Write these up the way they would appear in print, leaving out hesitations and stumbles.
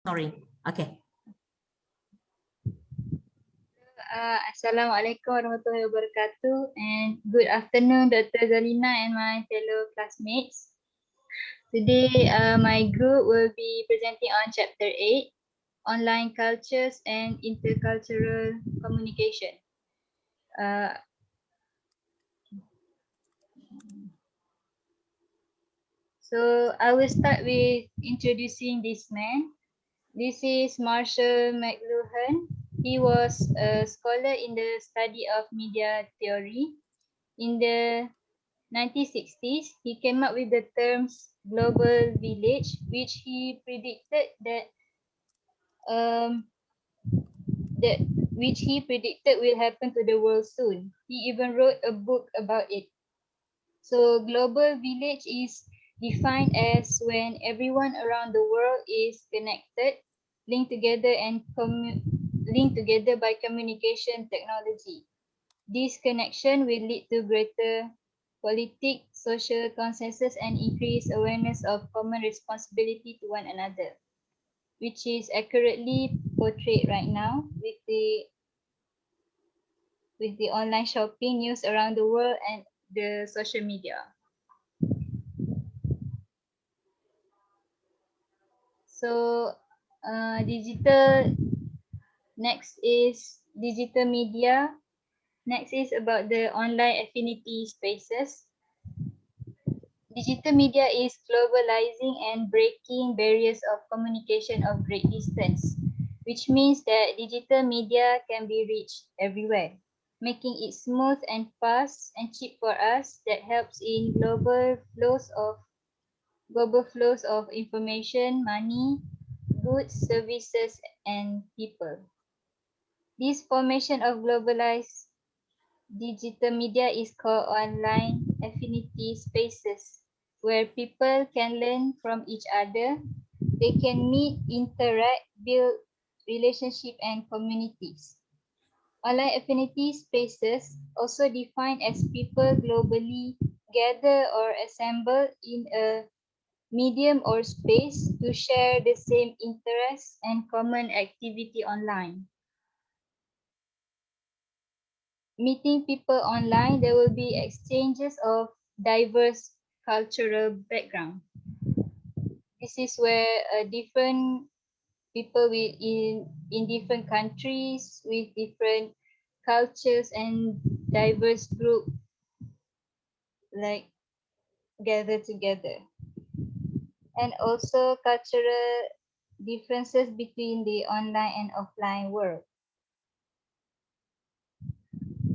Sorry. Okay. Assalamualaikum warahmatullahi wabarakatuh, and good afternoon, Dr. Zalina and my fellow classmates. Today, my group will be presenting on Chapter 8, Online Cultures and Intercultural Communication. So I will start with introducing this man. This is Marshall McLuhan. He was a scholar in the study of media theory. In the 1960s, he came up with the terms global village, which he predicted um, that will happen to the world soon. He even wrote a book about it. So global village is defined as when everyone around the world is connected, linked together linked together by communication technology. This connection will lead to greater politic, social consensus and increased awareness of common responsibility to one another, which is accurately portrayed right now with the online shopping news around the world and the social media. So digital, next is digital media. Next is about the online affinity spaces. Digital media is globalizing and breaking barriers of communication of great distance, which means that digital media can be reached everywhere, making it smooth and fast and cheap for us. That helps in global flows of information, money, goods, services, and people. This formation of globalized digital media is called online affinity spaces, where people can learn from each other. They can meet, interact, build relationships and communities. Online affinity spaces, also defined as people globally gather or assemble in a medium or space to share the same interests and common activity online. Meeting people online, there will be exchanges of diverse cultural background. This is where different people in different countries with different cultures and diverse group like gather together. And also cultural differences between the online and offline world.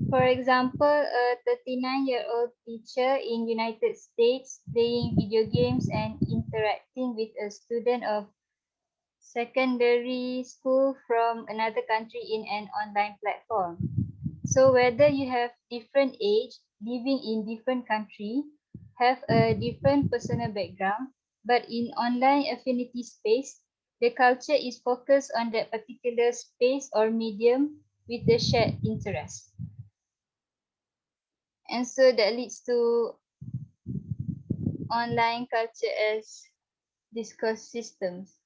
For example, a 39-year-old teacher in United States playing video games and interacting with a student of secondary school from another country in an online platform. So whether you have different age, living in different country, have a different personal background, but in online affinity space, the culture is focused on that particular space or medium with the shared interest. And so that leads to online culture as discourse systems.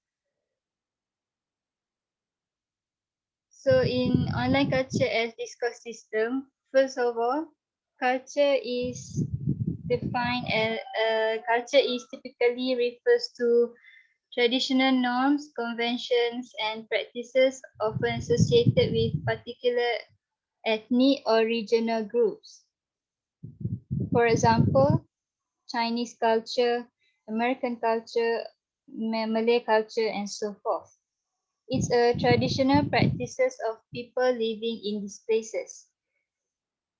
So in online culture as discourse system, first of all, culture is defined as culture is typically refers to traditional norms, conventions, and practices often associated with particular ethnic or regional groups. For example, Chinese culture, American culture, Malay culture, and so forth. It's a traditional practices of people living in these places.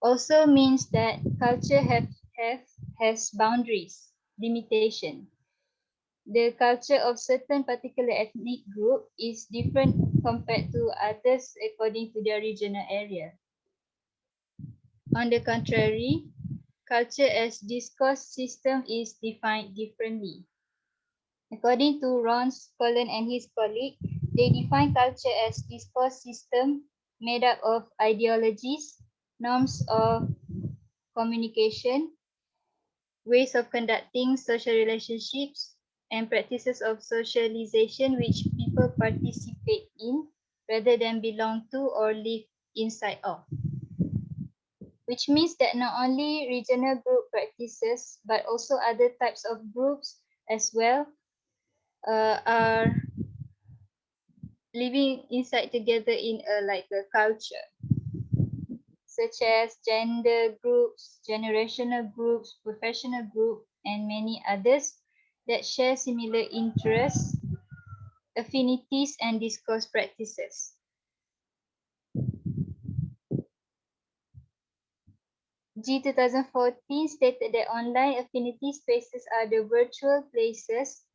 Also means that culture has boundaries, limitation. The culture of certain particular ethnic group is different compared to others according to their regional area. On the contrary, culture as discourse system is defined differently. According to Ron Scollin and his colleague, they define culture as discourse system made up of ideologies, norms of communication, ways of conducting social relationships, and practices of socialization which people participate in rather than belong to or live inside of. Which means that not only regional group practices but also other types of groups as well are living inside together in a culture, such as gender groups, generational groups, professional group, and many others that share similar interests, affinities, and discourse practices. G 2014 stated that online affinity spaces are the virtual places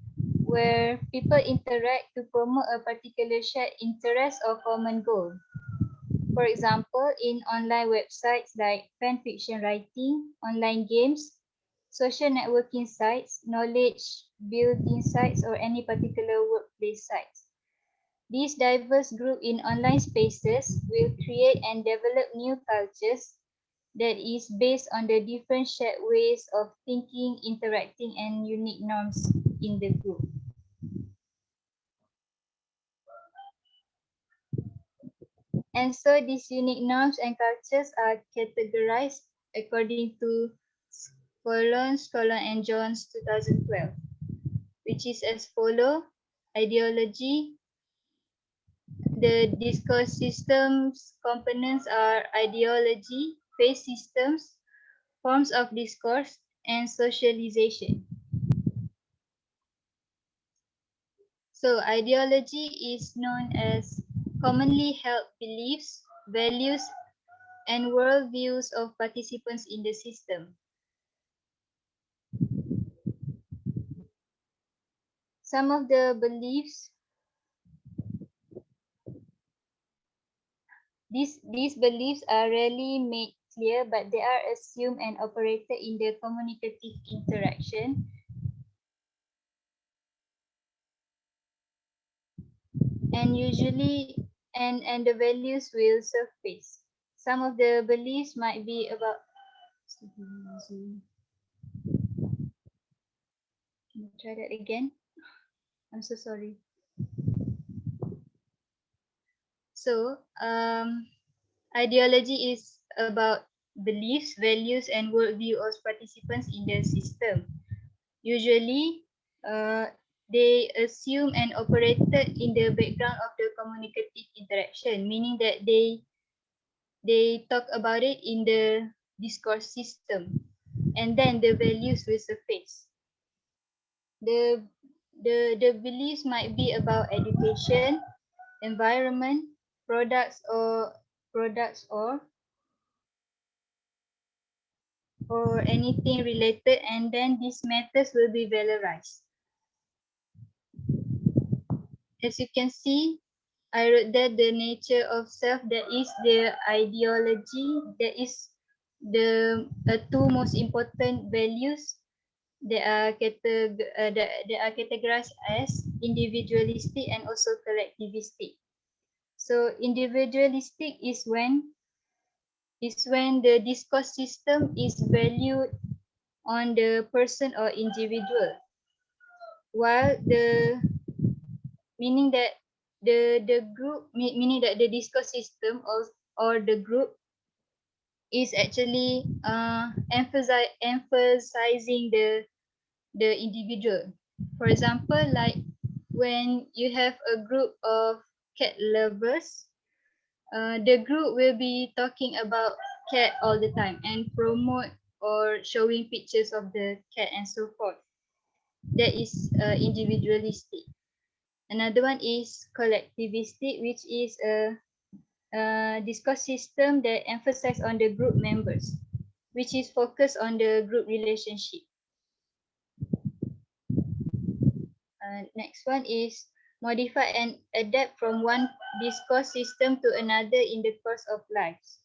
where people interact to promote a particular shared interest or common goal. For example, in online websites like fan fiction writing, online games, social networking sites, knowledge building sites, or any particular workplace sites. These diverse groups in online spaces will create and develop new cultures that is based on the different shared ways of thinking, interacting, and unique norms in the group. And so these unique norms and cultures are categorized according to Scollon and Jones 2012, which is as follow: ideology. The discourse systems components are ideology, phase systems, forms of discourse, and socialization. So ideology is known as commonly held beliefs, values, and worldviews of participants in the system. Some of the beliefs, these beliefs are rarely made clear, but they are assumed and operated in the communicative interaction, and usually and the values will surface. Some of the beliefs might be about can I try that again? I'm so sorry. So, ideology is about beliefs, values, and worldview of participants in the system. Usually, they assume and operated in the background of the communicative interaction, meaning that they talk about it in the discourse system, and then the values will surface. The the beliefs might be about education, environment, products or products or anything related, and then these matters will be valorized. As you can see, I wrote that the nature of self, that is the ideology, that is the two most important values that are categorized as individualistic and also collectivistic. So individualistic is when the discourse system is valued on the person or individual, while the meaning that meaning that the discourse system or the group is actually emphasizing the individual. For example, like when you have a group of cat lovers, the group will be talking about cat all the time and promote or showing pictures of the cat and so forth. That is individualistic. Another one is collectivistic, which is a discourse system that emphasizes on the group members, which is focused on the group relationship. Next one is modify and adapt from one discourse system to another in the course of lives.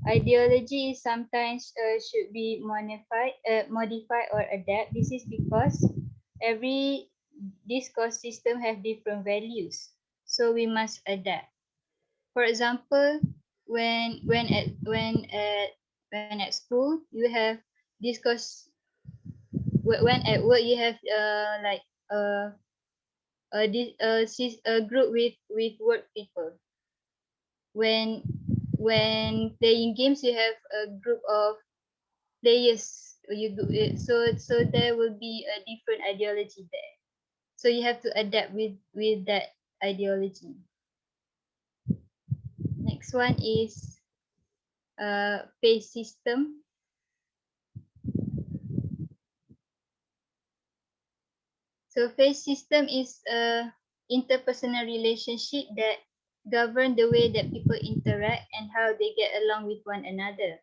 Ideology sometimes should be modified or adapt. This is because every discourse system have different values, so we must adapt. For example, when at school you have discourse when at work you have like a group with work people. When playing games, you have a group of players. You do it, so there will be a different ideology there. So you have to adapt with that ideology. Next one is phase system. So phase system is a interpersonal relationship that govern the way that people interact and how they get along with one another.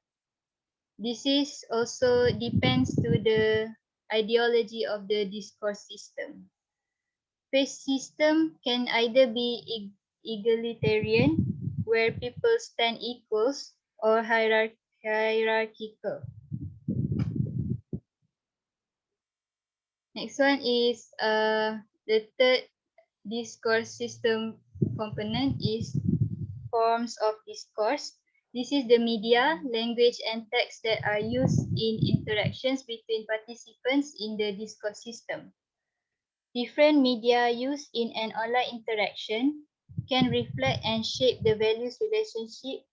This is also depends to the ideology of the discourse system. Phase system can either be egalitarian, where people stand equals, or hierarchical. Next one is the third discourse system component is forms of discourse. This is the media, language, and text that are used in interactions between participants in the discourse system. Different media used in an online interaction can reflect and shape the values, relationship,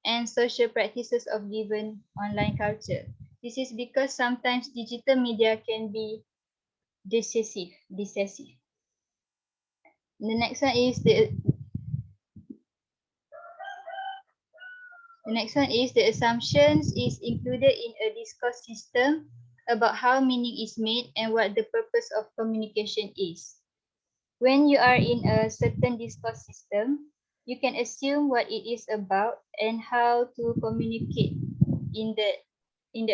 and social practices of given online culture. This is because sometimes digital media can be decisive. The next one is the assumptions is included in a discourse system about how meaning is made and what the purpose of communication is. When you are in a certain discourse system, you can assume what it is about and how to communicate in that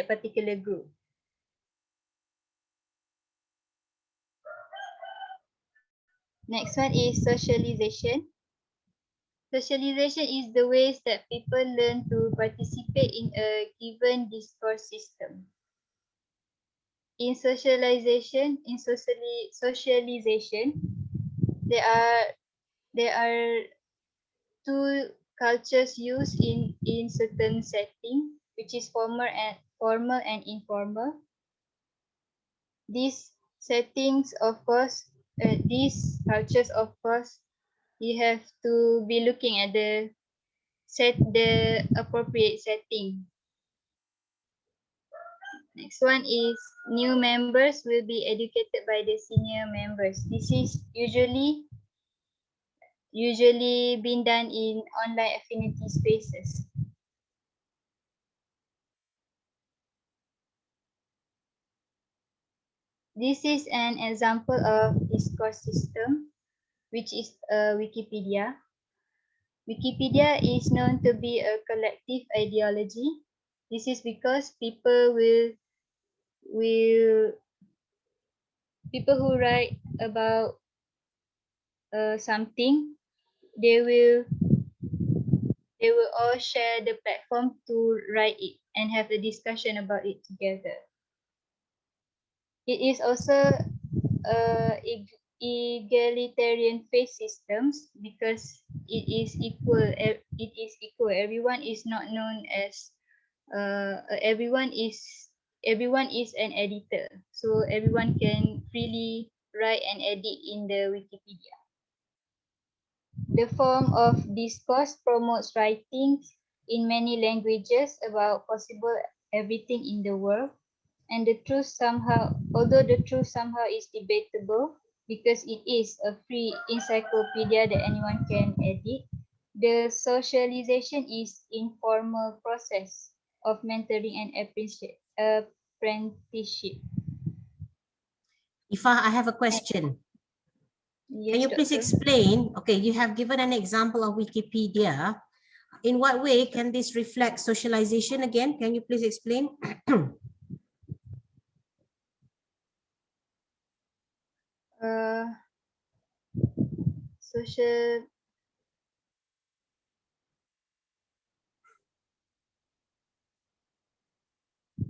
particular group. Next one is socialization. Socialization is the ways that people learn to participate in a given discourse system. Socialization, there are two cultures used in certain setting, which is formal and informal. These settings, of course, these cultures, of course, you have to be looking at the appropriate setting. Next one is new members will be educated by the senior members. This is usually been done in online affinity spaces. This is an example of discourse system, which is Wikipedia. Wikipedia is known to be a collective ideology. This is because people who write about something, they will all share the platform to write it and have a discussion about it together. It is also egalitarian phase systems because it is equal. Everyone is not known as everyone is an editor, so everyone can freely write and edit in the Wikipedia. The form of discourse promotes writings in many languages about possible everything in the world. And although the truth somehow is debatable because it is a free encyclopedia that anyone can edit, the socialization is informal process of mentoring and apprenticeship. Ifa, I have a question. Yes, Can you please doctor. explain? Okay, you have given an example of Wikipedia. In what way can this reflect socialization again? Can you please explain? Social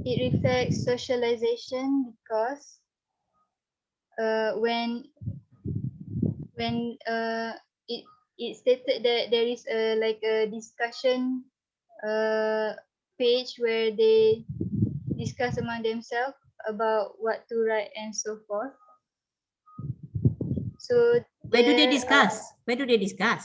It reflects socialization because when it stated that there is a discussion page where they discuss among themselves about what to write and so forth. So Where do they there discuss? Where do they discuss?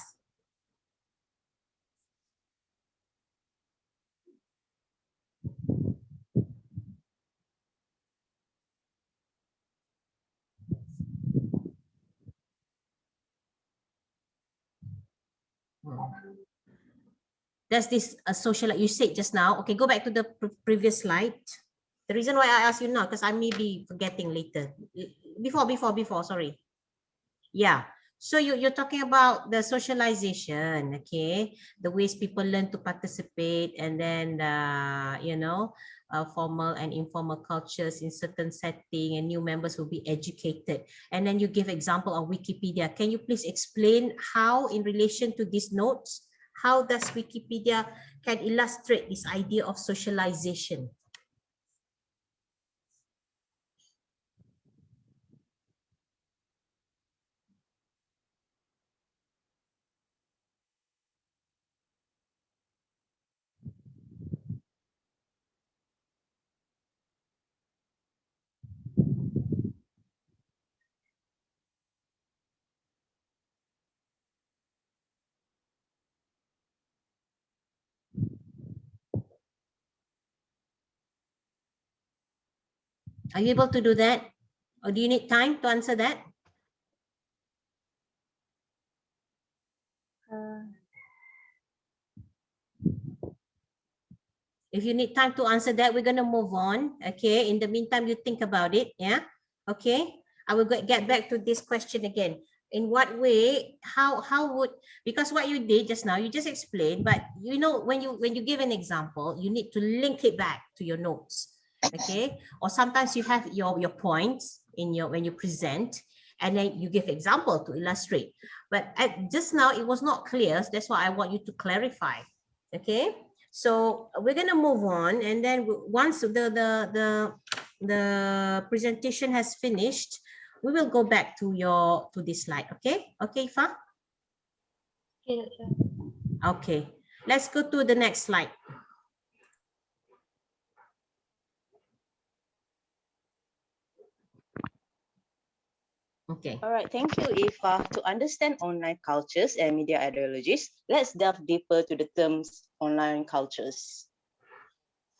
Does this social, you said just now, okay, go back to the previous slide. The reason why I ask you now, because I may be forgetting later. Before, sorry. Yeah. So you're talking about the socialization, okay? The ways people learn to participate, and then, formal and informal cultures in certain setting, and new members will be educated. And then you give example of Wikipedia. Can you please explain how, in relation to these notes, how does Wikipedia can illustrate this idea of socialization? Are you able to do that? Or do you need time to answer that? If you need time to answer that, we're going to move on. Okay. In the meantime, you think about it. Yeah. Okay. I will get back to this question again. In what way, how would, because what you did just now, you just explained, but when you give an example, you need to link it back to your notes. Okay. Or sometimes you have your points in when you present, and then you give example to illustrate. But just now, it was not clear. That's why I want you to clarify. Okay. So we're going to move on, and then once the presentation has finished, we will go back to this slide. Okay. Okay, Fa. Okay. Let's go to the next slide. Okay. All right, thank you, Eva. To understand online cultures and media ideologies, let's delve deeper to the terms online cultures.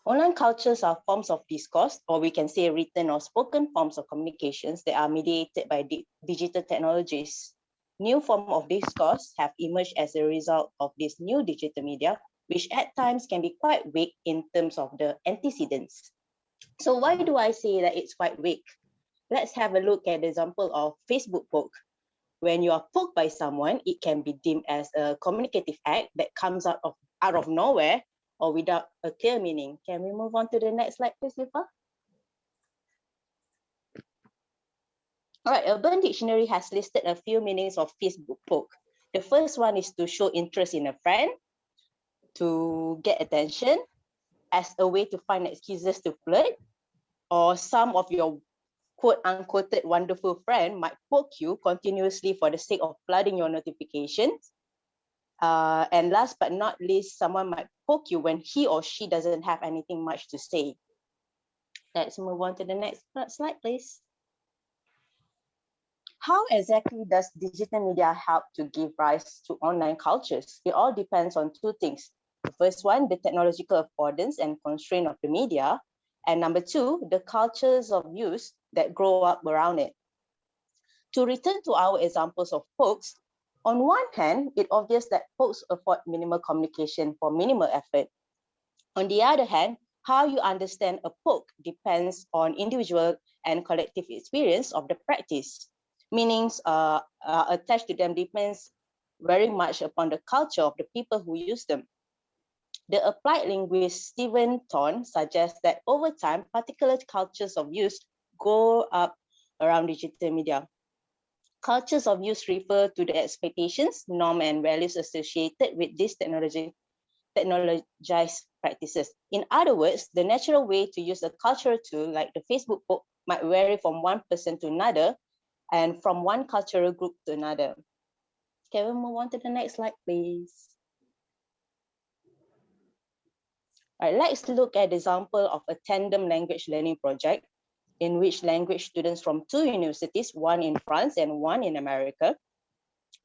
Online cultures are forms of discourse, or we can say written or spoken forms of communications that are mediated by digital technologies. New forms of discourse have emerged as a result of this new digital media, which at times can be quite vague in terms of the antecedents. So why do I say that it's quite vague? Let's have a look at the example of Facebook poke. When you are poked by someone, it can be deemed as a communicative act that comes out of nowhere or without a clear meaning. Can we move on to the next slide, please, Lipa? All right, Urban Dictionary has listed a few meanings of Facebook poke. The first one is to show interest in a friend, to get attention, as a way to find excuses to flirt, or some of your quote-unquote wonderful friend might poke you continuously for the sake of flooding your notifications. And last but not least, someone might poke you when he or she doesn't have anything much to say. Let's move on to the next slide, please. How exactly does digital media help to give rise to online cultures? It all depends on two things. The first one, the technological affordance and constraint of the media. And number two, the cultures of use that grow up around it. To return to our examples of pokes, on one hand, it's obvious that pokes afford minimal communication for minimal effort. On the other hand, how you understand a poke depends on individual and collective experience of the practice. Meanings attached to them depends very much upon the culture of the people who use them. The applied linguist Stephen Thorne suggests that over time, particular cultures of use go up around digital media. Cultures of use refer to the expectations, norms, and values associated with these technologized practices. In other words, the natural way to use a cultural tool like the Facebook poke might vary from one person to another and from one cultural group to another. Can we move on to the next slide, please? All right, let's look at the example of a tandem language learning project. in which language students from two universities, one in France and one in America,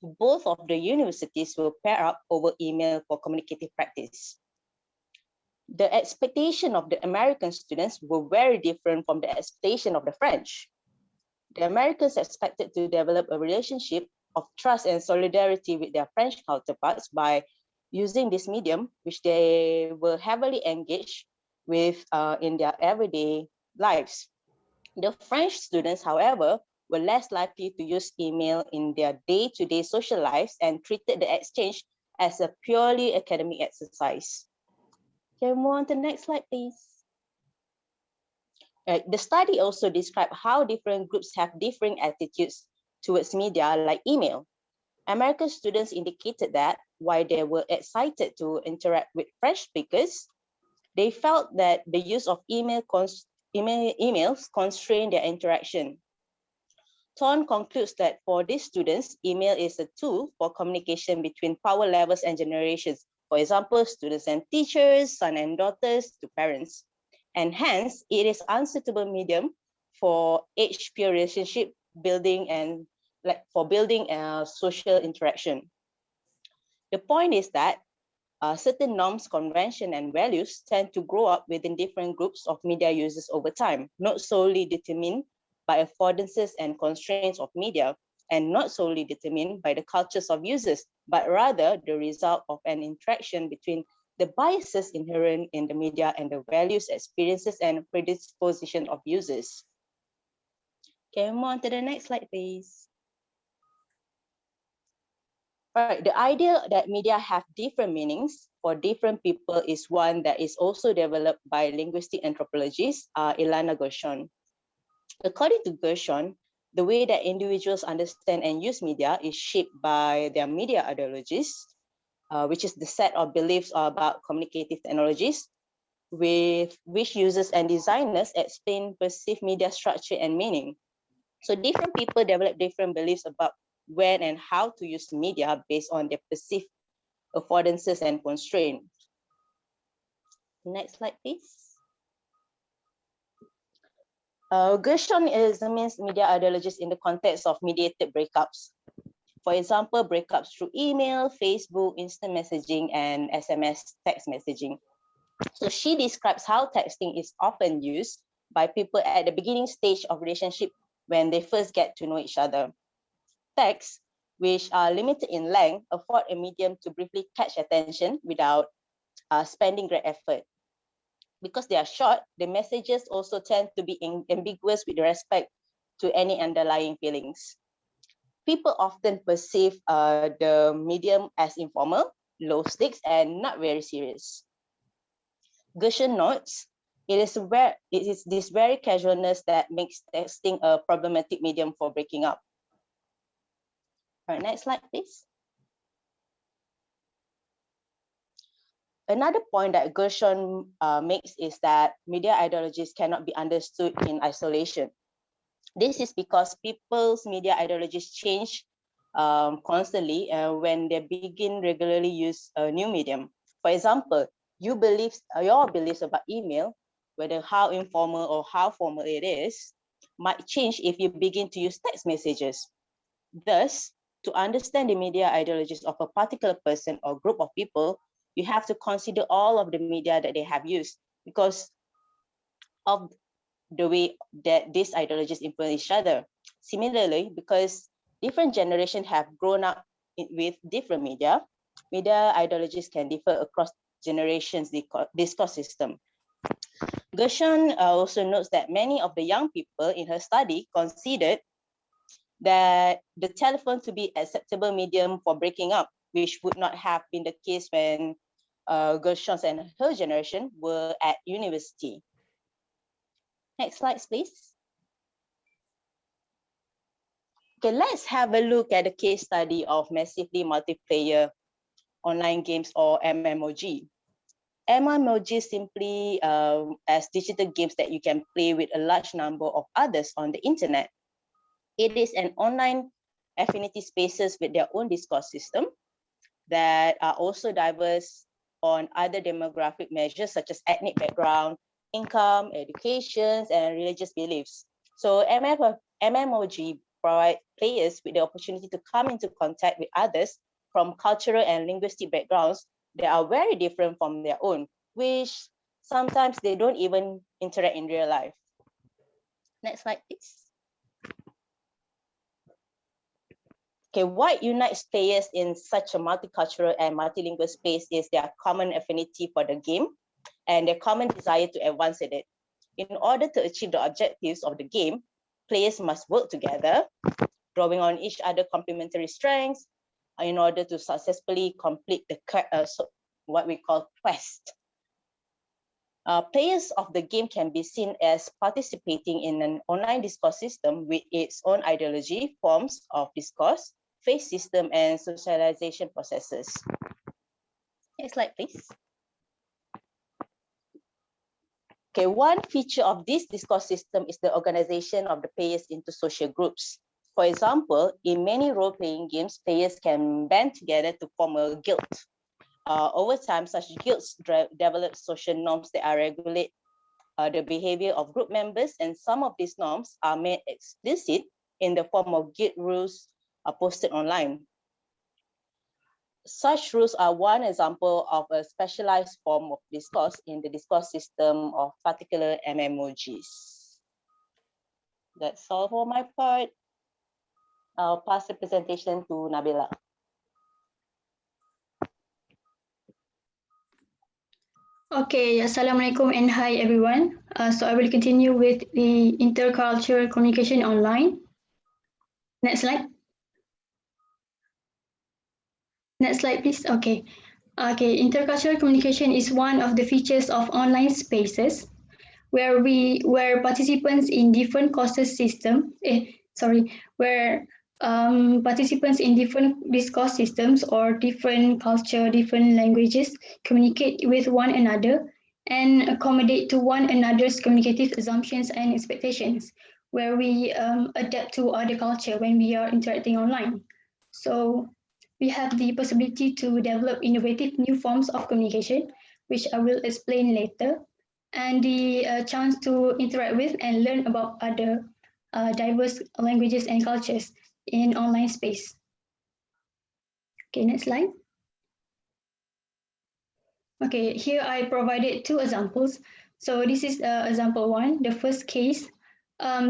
both of the universities will pair up over email for communicative practice. The expectation of the American students were very different from the expectation of the French. The Americans expected to develop a relationship of trust and solidarity with their French counterparts by using this medium, which they were heavily engaged with in their everyday lives. The French students, however, were less likely to use email in their day-to-day social lives and treated the exchange as a purely academic exercise. Can we move on to the next slide, please? The study also described how different groups have differing attitudes towards media like email. American students indicated that while they were excited to interact with French speakers, they felt that the use of emails constrained their interaction. Thorne concludes that for these students, email is a tool for communication between power levels and generations. For example, students and teachers, sons and daughters to parents. And hence, it is unsuitable medium for age-peer relationship building and for building a social interaction. The point is that certain norms, convention, and values tend to grow up within different groups of media users over time, not solely determined by affordances and constraints of media, and not solely determined by the cultures of users, but rather the result of an interaction between the biases inherent in the media and the values, experiences, and predisposition of users. Can we move on to the next slide, please? All right, the idea that media have different meanings for different people is one that is also developed by linguistic anthropologist Ilana Gershon. According to Gershon, the way that individuals understand and use media is shaped by their media ideologies, which is the set of beliefs about communicative technologies, with which users and designers explain perceived media structure and meaning. So different people develop different beliefs about when and how to use media based on their perceived affordances and constraints. Next slide, please. Gershon examines media ideologies in the context of mediated breakups. For example, breakups through email, Facebook, instant messaging, and SMS text messaging. So she describes how texting is often used by people at the beginning stage of relationship when they first get to know each other. Texts, which are limited in length, afford a medium to briefly catch attention without spending great effort. Because they are short, the messages also tend to be ambiguous with respect to any underlying feelings. People often perceive the medium as informal, low stakes, and not very serious. Gershon notes, it is this very casualness that makes texting a problematic medium for breaking up. All right, next slide, please. Another point that Gershon makes is that media ideologies cannot be understood in isolation. This is because people's media ideologies change constantly when they begin regularly use a new medium. For example, your beliefs about email, whether how informal or how formal it is, might change if you begin to use text messages. Thus, to understand the media ideologies of a particular person or group of people, you have to consider all of the media that they have used because of the way that these ideologies influence each other. Similarly, because different generations have grown up with different media ideologies can differ across generations discourse system. Gershon also notes that many of the young people in her study considered that the telephone to be acceptable medium for breaking up, which would not have been the case when Gershon's and her generation were at university. Next slide, please. Okay, let's have a look at the case study of massively multiplayer online games or MMOG. MMOG is simply as digital games that you can play with a large number of others on the internet. It is an online affinity spaces with their own discourse system that are also diverse on other demographic measures such as ethnic background, income, education, and religious beliefs. So MMOG provide players with the opportunity to come into contact with others from cultural and linguistic backgrounds that are very different from their own, which sometimes they don't even interact in real life. Next slide, please. Okay, what unites players in such a multicultural and multilingual space is their common affinity for the game and their common desire to advance in it. In order to achieve the objectives of the game, players must work together, drawing on each other's complementary strengths in order to successfully complete the what we call quest. Players of the game can be seen as participating in an online discourse system with its own ideology, forms of discourse, phase system, and socialization processes. Next slide, please. Okay, one feature of this discourse system is the organization of the players into social groups. For example, in many role-playing games, players can band together to form a guild. Over time, such guilds develop social norms that are regulate the behavior of group members, and some of these norms are made explicit in the form of guild rules posted online. Such rules are one example of a specialized form of discourse in the discourse system of particular MMOGs. That's all for my part. I'll pass the presentation to Nabila. Okay, Assalamualaikum and hi everyone. So I will continue with the intercultural communication online. Next slide. Next slide, please. Okay. Okay, intercultural communication is one of the features of online spaces where participants in different courses system, participants in different discourse systems or different culture, different languages communicate with one another and accommodate to one another's communicative assumptions and expectations, where we adapt to other culture when we are interacting online. So we have the possibility to develop innovative new forms of communication, which I will explain later, and the chance to interact with and learn about other diverse languages and cultures in online space. Okay, next slide. Okay, here I provided two examples. So this is example one, the first case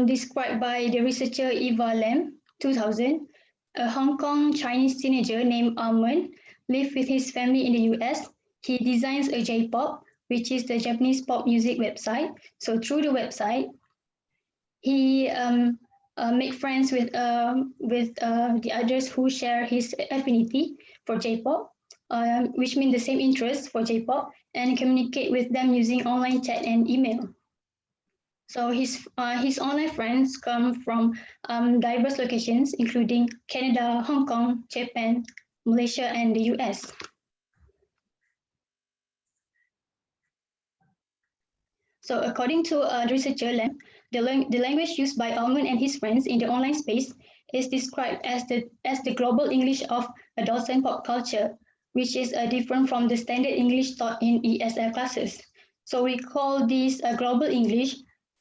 described by the researcher Eva Lam, 2000. A Hong Kong Chinese teenager named Armand lived with his family in the US. He designs a J-pop, which is the Japanese pop music website. So through the website, he make friends with the others who share his affinity for J-pop, which means the same interest for J-pop, and communicate with them using online chat and email. So his online friends come from diverse locations, including Canada, Hong Kong, Japan, Malaysia, and the US. So according to researcher Lam, the language used by Almond and his friends in the online space is described as the global English of adolescent pop culture, which is different from the standard English taught in ESL classes. So we call this global English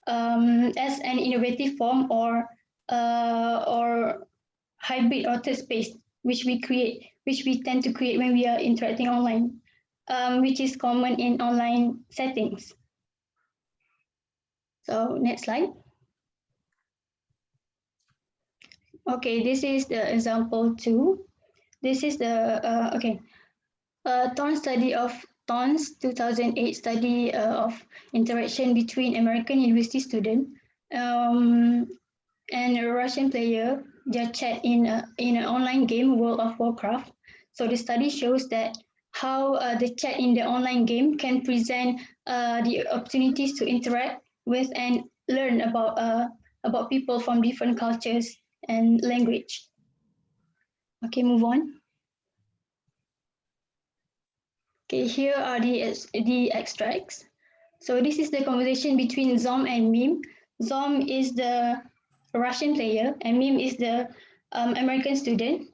as an innovative form or hybrid or third space, which we tend to create when we are interacting online, which is common in online settings. So next slide. Okay, this is the example 2. This is the Thorne's 2008 study of interaction between American university student and a Russian player, their chat in an online game, World of Warcraft. So the study shows that how the chat in the online game can present the opportunities to interact with and learn about people from different cultures and language. Okay, move on. Okay, here are the extracts. So this is the conversation between Zom and Mim. Zom is the Russian player and Mim is the American student.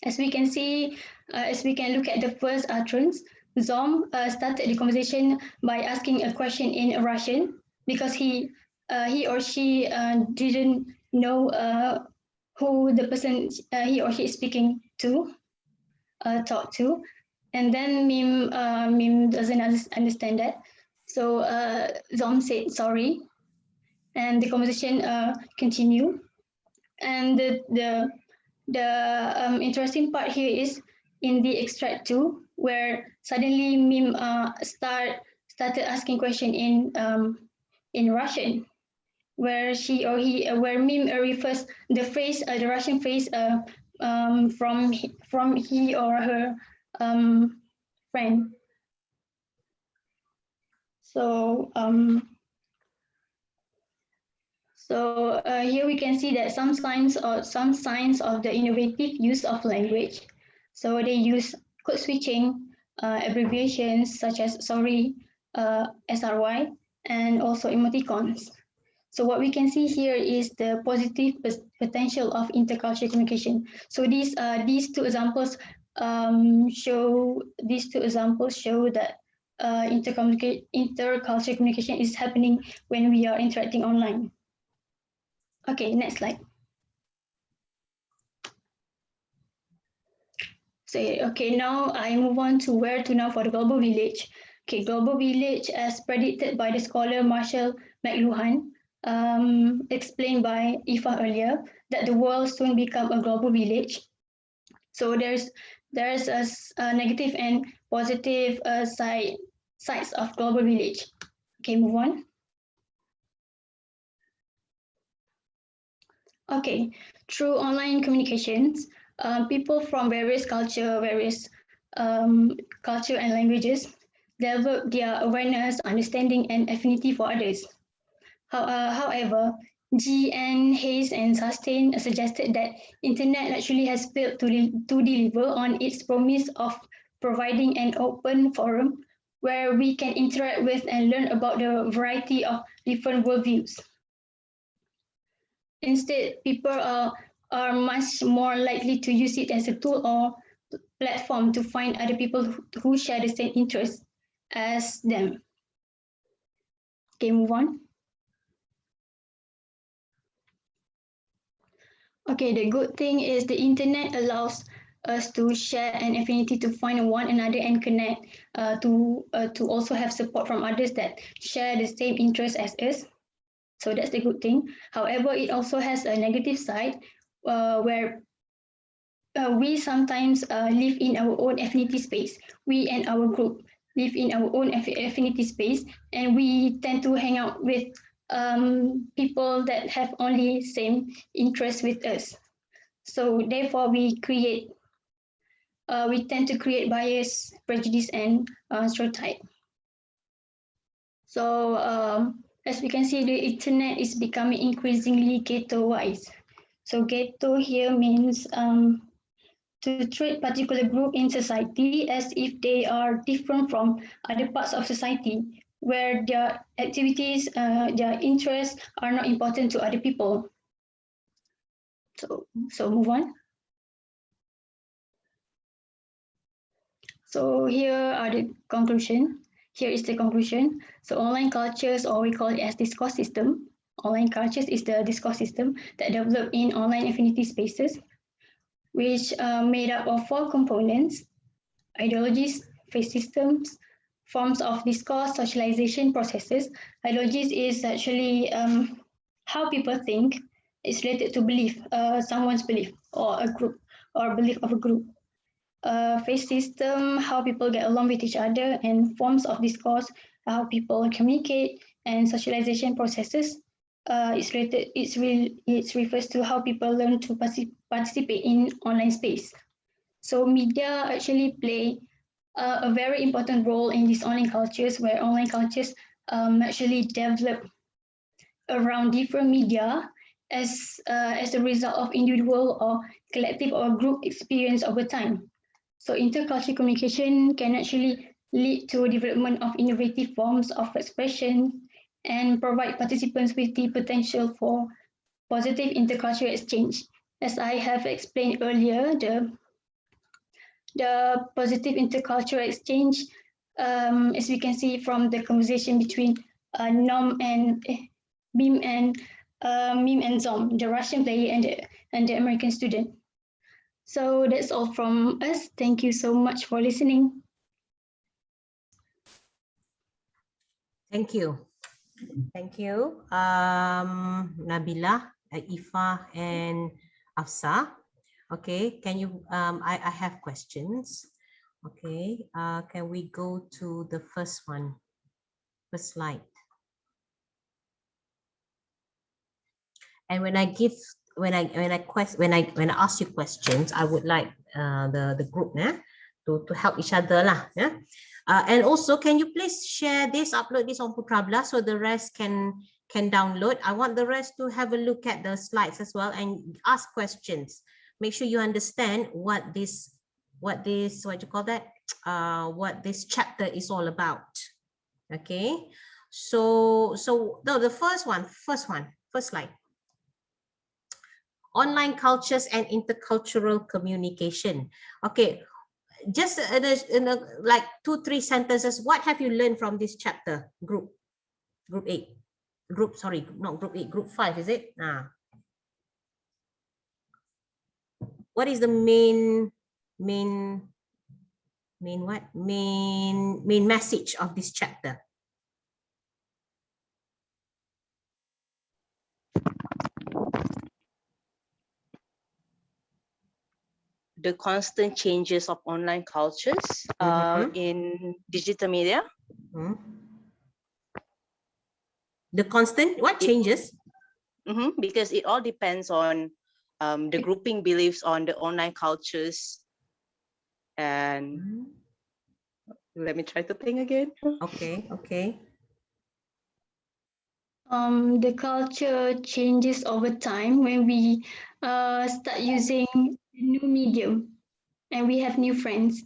As we can see, as we can look at the first utterance, Zom started the conversation by asking a question in Russian because he or she didn't know who the person he or she is speaking to, talk to, and then Mim doesn't understand that, so Zom said sorry, and the conversation continued. And the interesting part here is in the extract 2, where suddenly Mim started asking question in Russian, where she or he where Mim refers the phrase the Russian phrase from he or her friend. So here we can see that some signs of the innovative use of language. So they use code switching, abbreviations such as sorry, SRY, and also emoticons. So what we can see here is the positive potential of intercultural communication. So these two examples show that intercultural communication is happening when we are interacting online. Okay, next slide. So, okay, now I move on to where to now for the global village. Okay, global village, as predicted by the scholar Marshall McLuhan, explained by Ifa earlier, that the world soon become a global village. So there's a negative and positive sides of global village. Okay, move on. Okay, through online communications, people from various culture and languages develop their awareness, understanding, and affinity for others. However, G.N. Hayes and Sustain suggested that internet actually has failed to deliver on its promise of providing an open forum where we can interact with and learn about the variety of different worldviews. Instead, people are much more likely to use it as a tool or platform to find other people who share the same interests as them. Okay, move on. Okay, the good thing is the internet allows us to share an affinity to find one another and connect, to also have support from others that share the same interests as us. So that's the good thing. However, it also has a negative side where we sometimes live in our own affinity space. We and our group live in our own affinity space, and we tend to hang out with people that have only same interests with us. So therefore, we tend to create bias, prejudice, and stereotype. So as we can see, the internet is becoming increasingly ghetto-wise. So ghetto here means to treat particular group in society as if they are different from other parts of society, where their activities, their interests are not important to other people. So move on. So here are the conclusion. Here is the conclusion. So online cultures, or we call it as discourse system. Online cultures is the discourse system that developed in online affinity spaces, which are made up of 4 components: ideologies, phase systems, forms of discourse, socialization processes. Ideologies is actually how people think. It's related to belief, someone's belief, or a group, or belief of a group. Phase system, how people get along with each other, and forms of discourse, how people communicate, and socialization processes. It refers to how people learn to participate in online space. So media actually play a very important role in these online cultures, where online cultures actually develop around different media as a result of individual or collective or group experience over time. So intercultural communication can actually lead to development of innovative forms of expression and provide participants with the potential for positive intercultural exchange. As I have explained earlier, the positive intercultural exchange as we can see from the conversation between Nom and Bim and Mim and Zom, the Russian player and the American student. So that's all from us. Thank you so much for listening. Thank you. Thank you. Nabila, Ifa, and Afsa. Okay, can you, I have questions. Okay, can we go to the first one, first slide? And when I ask you questions, I would like the group to help each other lah. And also, can you please share this, upload this on Putrabla so the rest can download. I want the rest to have a look at the slides as well and ask questions. Make sure you understand what this what this chapter is all about. Okay, so no, the first slide. Online cultures and intercultural communication. Okay, just in a like 2-3 sentences, what have you learned from this chapter? Group 8, group 5, is it? What is the main message of this chapter? The constant changes of online cultures in digital media. The constant what changes? Because it all depends on the grouping beliefs on the online cultures. And let me try to think again. Okay. The culture changes over time when we start using new medium and we have new friends,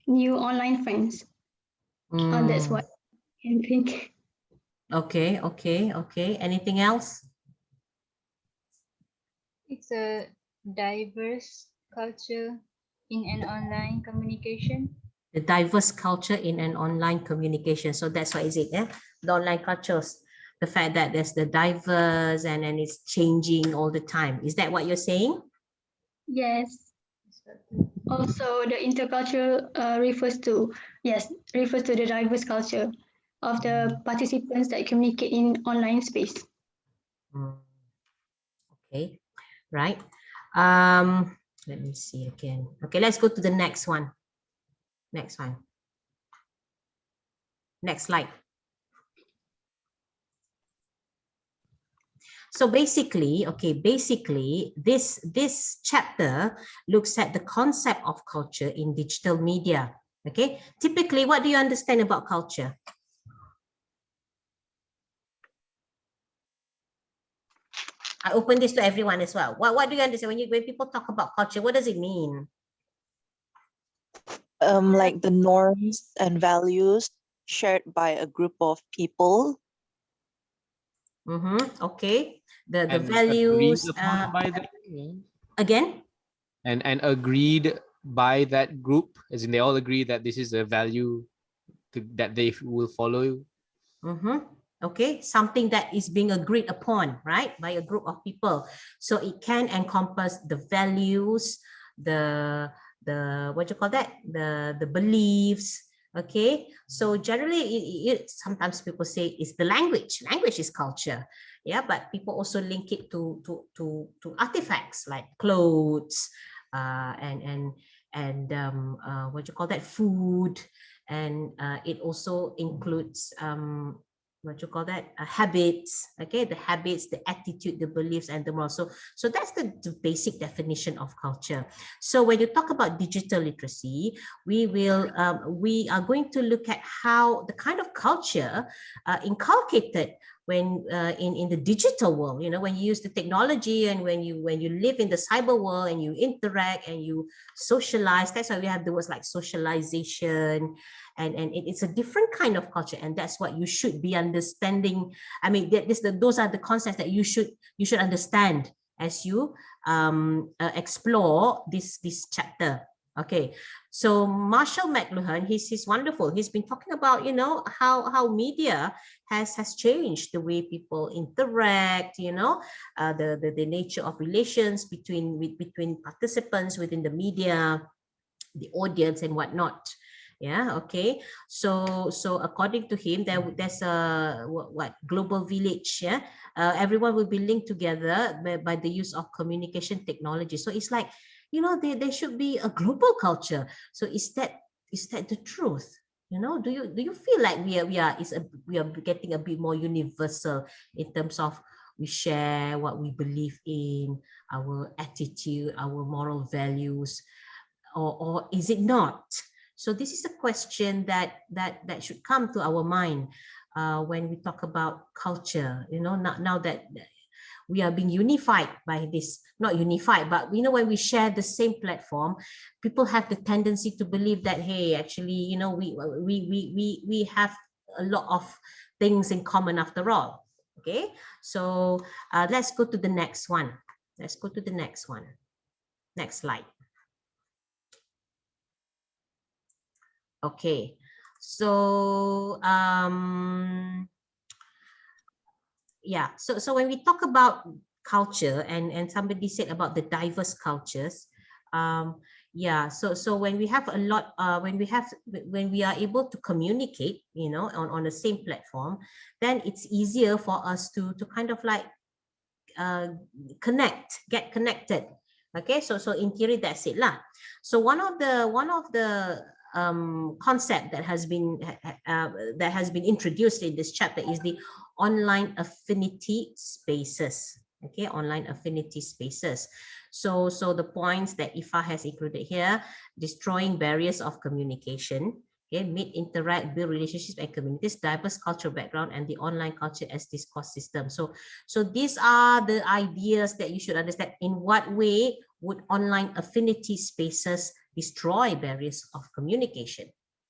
new online friends. That's what I think. Okay. Anything else? It's a diverse culture in an online communication. The diverse culture in an online communication. So that's what is it, the online cultures. The fact that there's the diverse and it's changing all the time. Is that what you're saying? Yes. Also, the intercultural refers to the diverse culture of the participants that communicate in online space. Okay, right. Let me see again. Okay, let's go to the next one. Next slide. So basically, this chapter looks at the concept of culture in digital media. Okay, typically, what do you understand about culture? I open this to everyone as well. What do you understand when people talk about culture? What does it mean? Like the norms and values shared by a group of people. Okay, the values by the, again, and agreed by that group, as in they all agree that this is a value that they will follow. Okay, something that is being agreed upon, right, by a group of people. So it can encompass the values, the the beliefs. Okay, so generally sometimes people say it's the language is culture, but people also link it to artifacts like clothes, and food, and it also includes habits. Okay, the habits, the attitude, the beliefs, and the morals. So that's the basic definition of culture. So when you talk about digital literacy, we are going to look at how the kind of culture inculcated when in the digital world, when you use the technology and when you live in the cyber world and you interact and you socialize. That's why we have the words like socialization, and it's a different kind of culture, and that's what you should be understanding. I mean, those are the concepts that you should understand as you explore this chapter. Okay, so Marshall McLuhan, he's wonderful. He's been talking about, you know, how media has changed the way people interact, you know, the nature of relations between participants within the media, the audience and whatnot. Yeah, okay. So according to him, there's a what global village. Yeah, everyone will be linked together by the use of communication technology. So it's like, you know, there should be a global culture. So is that the truth? You know, do you feel like we are getting a bit more universal in terms of we share what we believe in, our attitude, our moral values, or is it not? So this is a question that should come to our mind when we talk about culture. You know, now that we are being unified by this, not unified, but you know, when we share the same platform, people have the tendency to believe that, hey, actually, you know, we have a lot of things in common after all. Okay, so let's go to the next one. Let's go to the next one. Next slide. Okay, so yeah, so when we talk about culture, and somebody said about the diverse cultures, yeah, so when we have a lot, when we are able to communicate, you know, on the same platform, then it's easier for us to kind of like get connected. Okay, so in theory, that's it lah. So one of the concept that has been introduced in this chapter is the online affinity spaces. Okay, online affinity spaces. So the points that Ifa has included here: destroying barriers of communication. Okay, meet, interact, build relationships and communities, diverse cultural background, and the online culture as discourse system. So these are the ideas that you should understand. In what way would online affinity spaces destroy barriers of communication?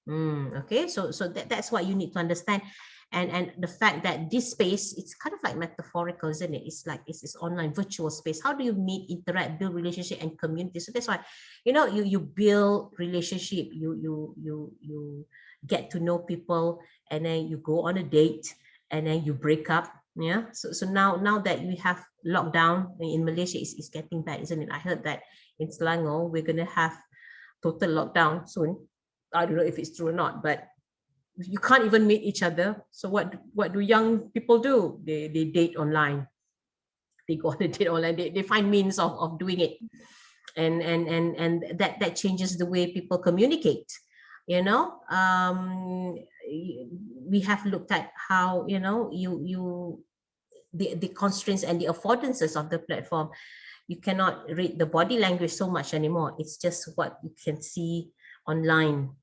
Okay, so that's what you need to understand. And the fact that this space, it's kind of like metaphorical, isn't it? It's like it's online virtual space. How do you meet, interact, build relationship and community? So that's why, you know, you build relationship, you get to know people, and then you go on a date, and then you break up. Yeah, so now that we have lockdown in Malaysia, is getting bad, isn't it? I heard that in Selangor we're gonna have total lockdown soon. I don't know if it's true or not, but you can't even meet each other. So what do young people do? They date online. They go on a date online. They find means of doing it, and that changes the way people communicate. You know, we have looked at how, you know, the constraints and the affordances of the platform. You cannot read the body language so much anymore. It's just what you can see online.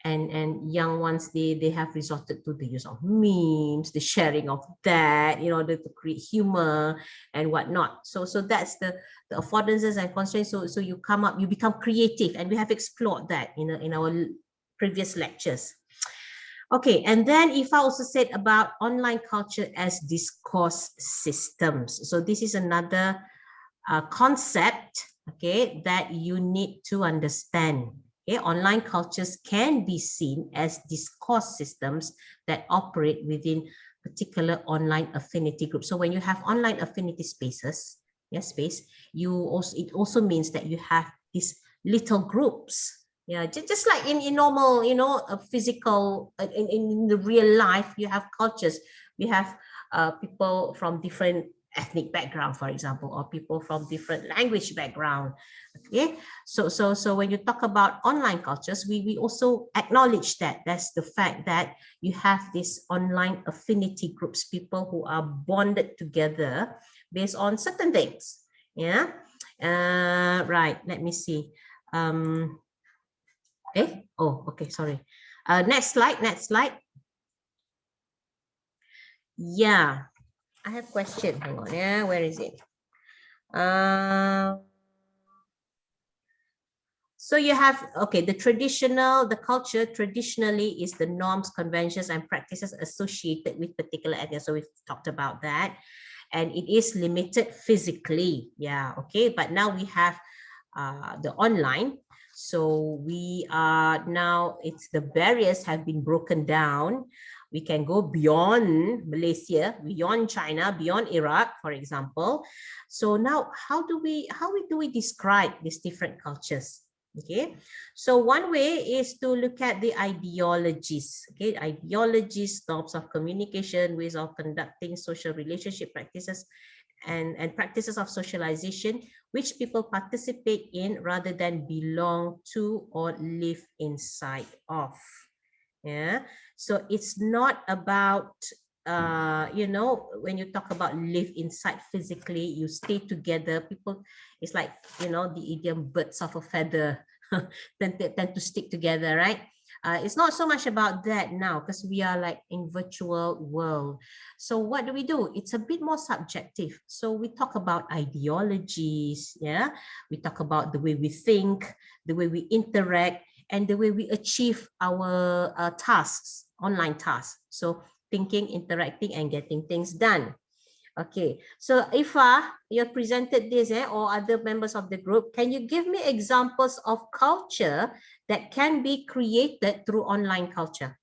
And young ones, they have resorted to the use of memes, the sharing of that in order to create humor and whatnot. So that's the affordances and constraints. So you become creative, and we have explored that in our previous lectures. Okay, and then Ifa also said about online culture as discourse systems. So this is another concept, okay, that you need to understand. Okay, online cultures can be seen as discourse systems that operate within particular online affinity groups. So when you have online affinity spaces, it also means that you have these little groups. Yeah, just like in normal, you know, physical, in the real life, you have cultures. We have people from different ethnic background, for example, or people from different language background. Okay, so when you talk about online cultures, we also acknowledge that that's the fact that you have these online affinity groups, people who are bonded together based on certain things. Yeah, right. Let me see. Okay, sorry. Next slide. Yeah, I have a question. Hang on, yeah, where is it? So you have, okay, the culture traditionally is the norms, conventions, and practices associated with particular ethnia. So we've talked about that. And it is limited physically. Yeah, okay. But now we have the online. So we are now, it's the barriers have been broken down. We can go beyond Malaysia, beyond China, beyond Iraq, for example. So now, how do we describe these different cultures? Okay, so one way is to look at the ideologies. Okay, ideologies, norms of communication, ways of conducting social relationship practices, and practices of socialization, which people participate in rather than belong to or live inside of. Yeah, so it's not about you know, when you talk about live inside physically, you stay together, people, it's like, you know, the idiom birds of a feather tend to stick together, right? It's not so much about that now, because we are like in virtual world. So what do? It's a bit more subjective. So we talk about ideologies, yeah, we talk about the way we think, the way we interact, and the way we achieve our tasks, online tasks. So thinking, interacting, and getting things done. Okay, so Ifa, you have presented this, or other members of the group, can you give me examples of culture that can be created through online culture?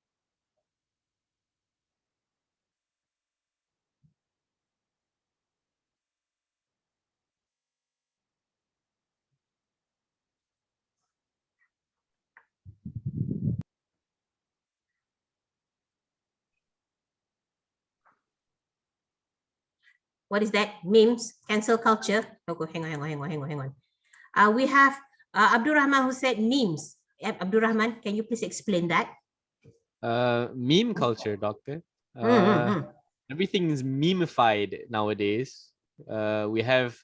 What is that? Memes, cancel culture. Okay, hang on. We have Abdul Rahman who said memes. Abdul Rahman, can you please explain that? Meme culture, doctor. Mm-hmm. Everything is memeified nowadays. We have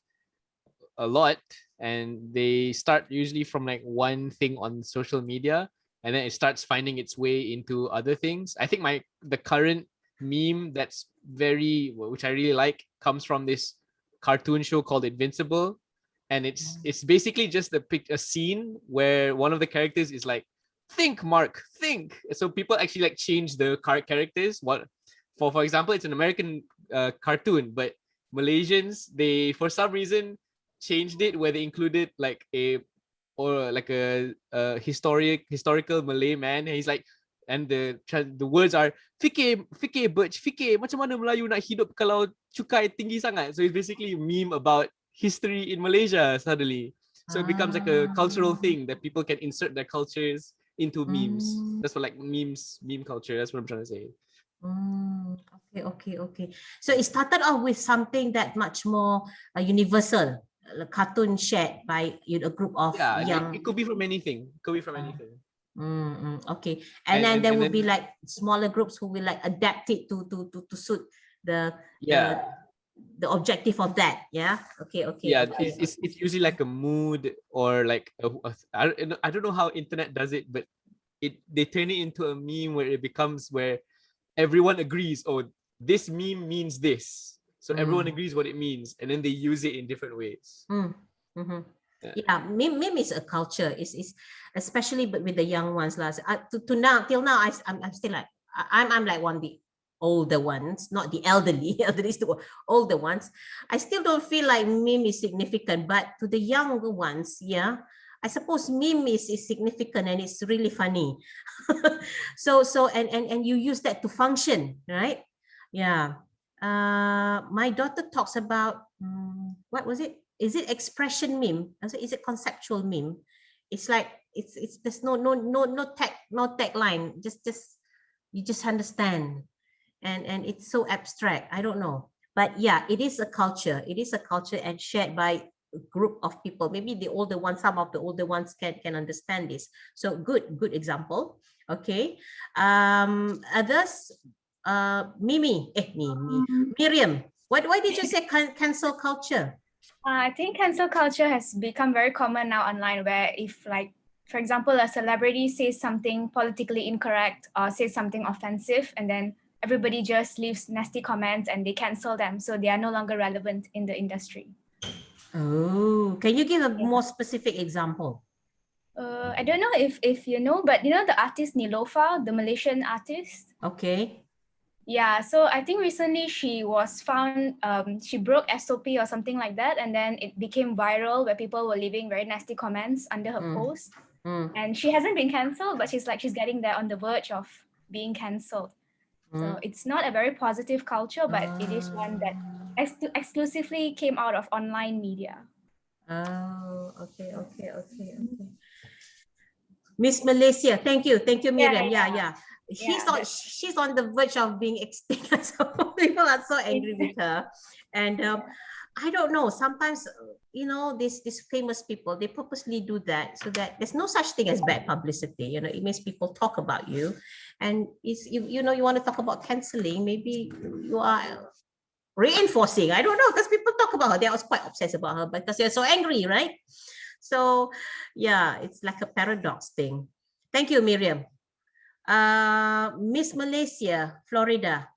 a lot, and they start usually from like one thing on social media, and then it starts finding its way into other things. I think the current meme that's which I really like comes from this cartoon show called Invincible, and it's basically just a scene where one of the characters is like, think Mark, think. So people actually like change the characters. What for example, it's an American cartoon, but Malaysians, they for some reason changed it where they included like a historical Malay man, and he's like, and the words are fikir Birch, fikir macam mana Melayu nak hidup kalau cukai tinggi sangat. So it's basically a meme about history in Malaysia suddenly. So it becomes like a cultural thing that people can insert their cultures into memes. That's what like meme culture. That's what I'm trying to say. Okay. So it started off with something that much more universal, a cartoon shared by a group of young. It could be from anything. Okay, and then there will be like smaller groups who will like adapt it to suit the objective of that. Yeah. Okay. It's usually like a mood or like I don't know how internet does it, but they turn it into a meme where it becomes where everyone agrees, oh, this meme means this, so everyone agrees what it means, and then they use it in different ways. Yeah, meme is a culture. Is especially with the young ones. Till now, I'm still like I'm like one of the older ones, not the elderly. Elderly is the older ones. I still don't feel like meme is significant, but to the younger ones, yeah, I suppose meme is significant and it's really funny. So and you use that to function, right? Yeah. My daughter talks about what was it? Is it expression meme? Is it conceptual meme? It's like it's there's no tagline. Just you just understand, and it's so abstract. I don't know, but yeah, it is a culture. It is a culture and shared by a group of people. Maybe the older ones, some of the older ones can understand this. So good example. Okay, others. Mimi, Miriam. Why did you say cancel culture? I think cancel culture has become very common now online, where if like, for example, a celebrity says something politically incorrect or says something offensive, and then everybody just leaves nasty comments and they cancel them. So they are no longer relevant in the industry. Oh, can you give a more specific example? I don't know if you know, but you know the artist Nilofa, the Malaysian artist? Okay. Yeah, so I think recently she was found, she broke SOP or something like that, and then it became viral where people were leaving very nasty comments under her post. And she hasn't been cancelled, but she's getting there on the verge of being cancelled. So it's not a very positive culture, but it is one that exclusively came out of online media. Oh, okay. Miss Malaysia, thank you, Miriam. Yeah. She's on the verge of being extinct. So people are so angry with her, and I don't know. Sometimes these famous people, they purposely do that so that there's no such thing as bad publicity. It makes people talk about you, and you want to talk about canceling. Maybe you are reinforcing. I don't know, because people talk about her. They was quite obsessed about her because they're so angry, right? So yeah, it's like a paradox thing. Thank you, Miriam. Miss Malaysia, Florida.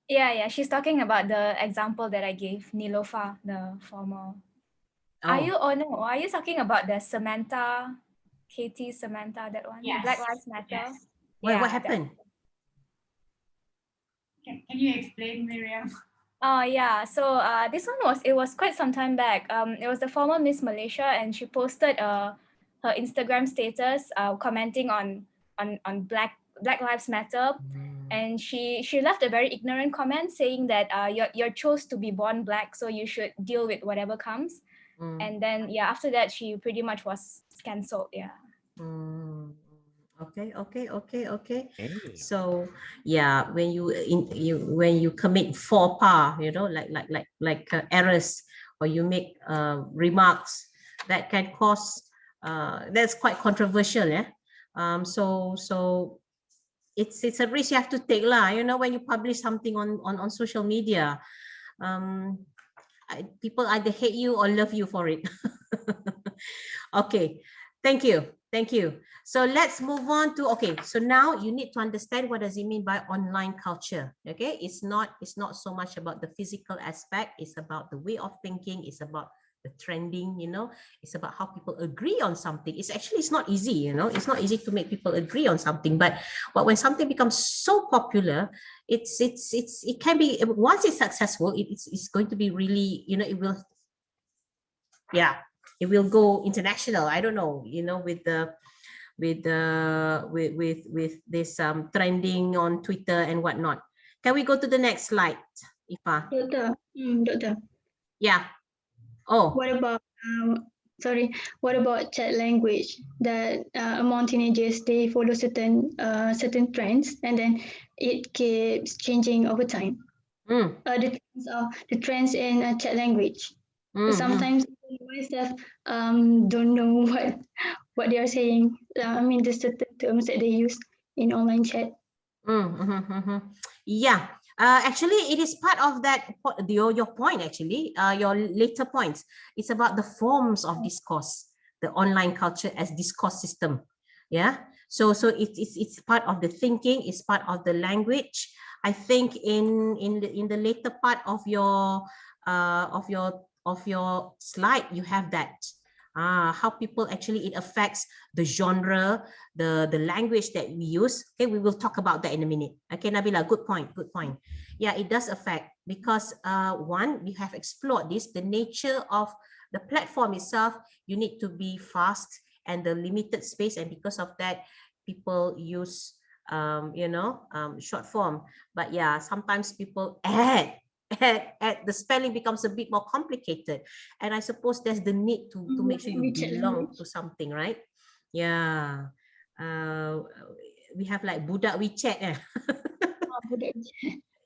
Yeah, she's talking about the example that I gave, Nilofa, the former. Are you talking about the Samantha, Katie Samantha, that one? Yes. Black Lives Matter. Yes. What happened? Can you explain, Miriam? Yeah. So this one was quite some time back. It was the former Miss Malaysia, and she posted her Instagram status commenting on Black Lives Matter, and she left a very ignorant comment saying that you're chose to be born black, so you should deal with whatever comes. And then after that she pretty much was cancelled. Okay. So yeah, when you commit faux pas, like errors, or you make remarks that can cause that's quite controversial, so it's a risk you have to take lah. When you publish something on social media, people either hate you or love you for it. Okay, thank you. So let's move on to, so now you need to understand what does it mean by online culture. Okay, it's not so much about the physical aspect, it's about the way of thinking, it's about the trending, it's about how people agree on something. It's not easy, it's not easy to make people agree on something, but when something becomes so popular, it can be, once it's successful, it's going to be really, it will go international. I don't know, with this trending on Twitter and whatnot. Can we go to the next slide, Ifa? Doctor. Yeah. Oh. What about chat language? That among teenagers, they follow certain trends, and then it keeps changing over time. The trends in chat language. Sometimes myself don't know what they are saying. The certain terms that they use in online chat. Yeah. Actually, it is part of that, your point, actually, your later points. It's about the forms of discourse, the online culture as discourse system. Yeah. So it's part of the thinking, it's part of the language. I think in the later part of your slide, you have that. How people actually, it affects the genre, the language that we use. Okay, we will talk about that in a minute. Okay, Nabila, good point. Yeah, it does affect, because one, we have explored this, the nature of the platform itself. You need to be fast and the limited space, and because of that, people use short form. But yeah, sometimes people add the spelling becomes a bit more complicated, and I suppose there's the need to make sure you belong to something, right? Yeah. We have like budak WeChat.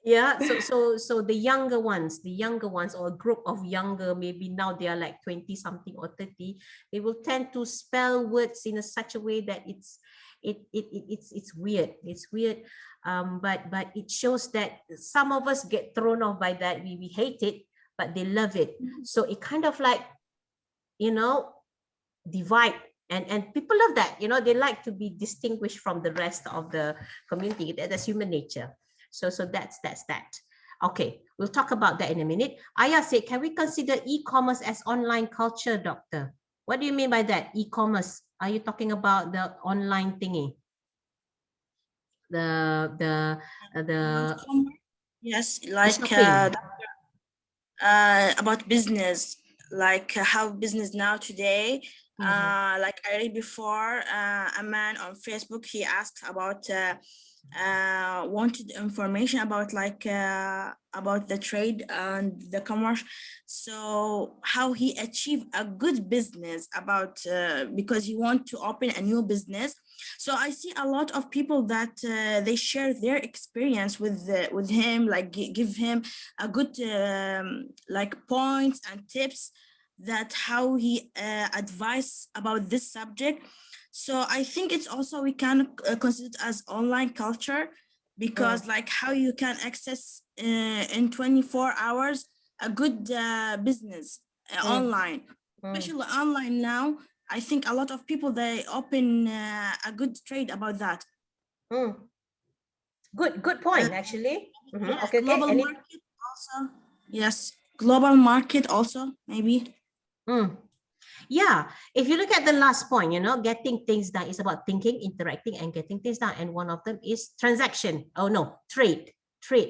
Yeah, so the younger ones, or a group of younger, maybe now they are like 20 something or 30, they will tend to spell words in such a way that it's weird. But it shows that some of us get thrown off by that. We hate it, but they love it. So it kind of like, divide, and people love that. They like to be distinguished from the rest of the community. That's human nature. So that's that. Okay, we'll talk about that in a minute. Aya said, can we consider e-commerce as online culture, doctor? What do you mean by that, e-commerce? Are you talking about the online thingy? The yes, like about business, like how business now today Like I read before, a man on Facebook, he asked about wanted information about about the trade and the commerce, so how he achieved a good business about because he want to open a new business. So I see a lot of people that they share their experience with him, like give him a good like points and tips that how he advise about this subject. So I think it's also we can consider it as online culture, because like how you can access in 24 hours a good business online, especially online now. I think a lot of people they open a good trade about that. Good point, actually. Yeah, Okay, global Any market also. Yes, global market also maybe. Yeah, if you look at the last point, getting things done is about thinking, interacting, and getting things done. And one of them is transaction. Oh no, trade,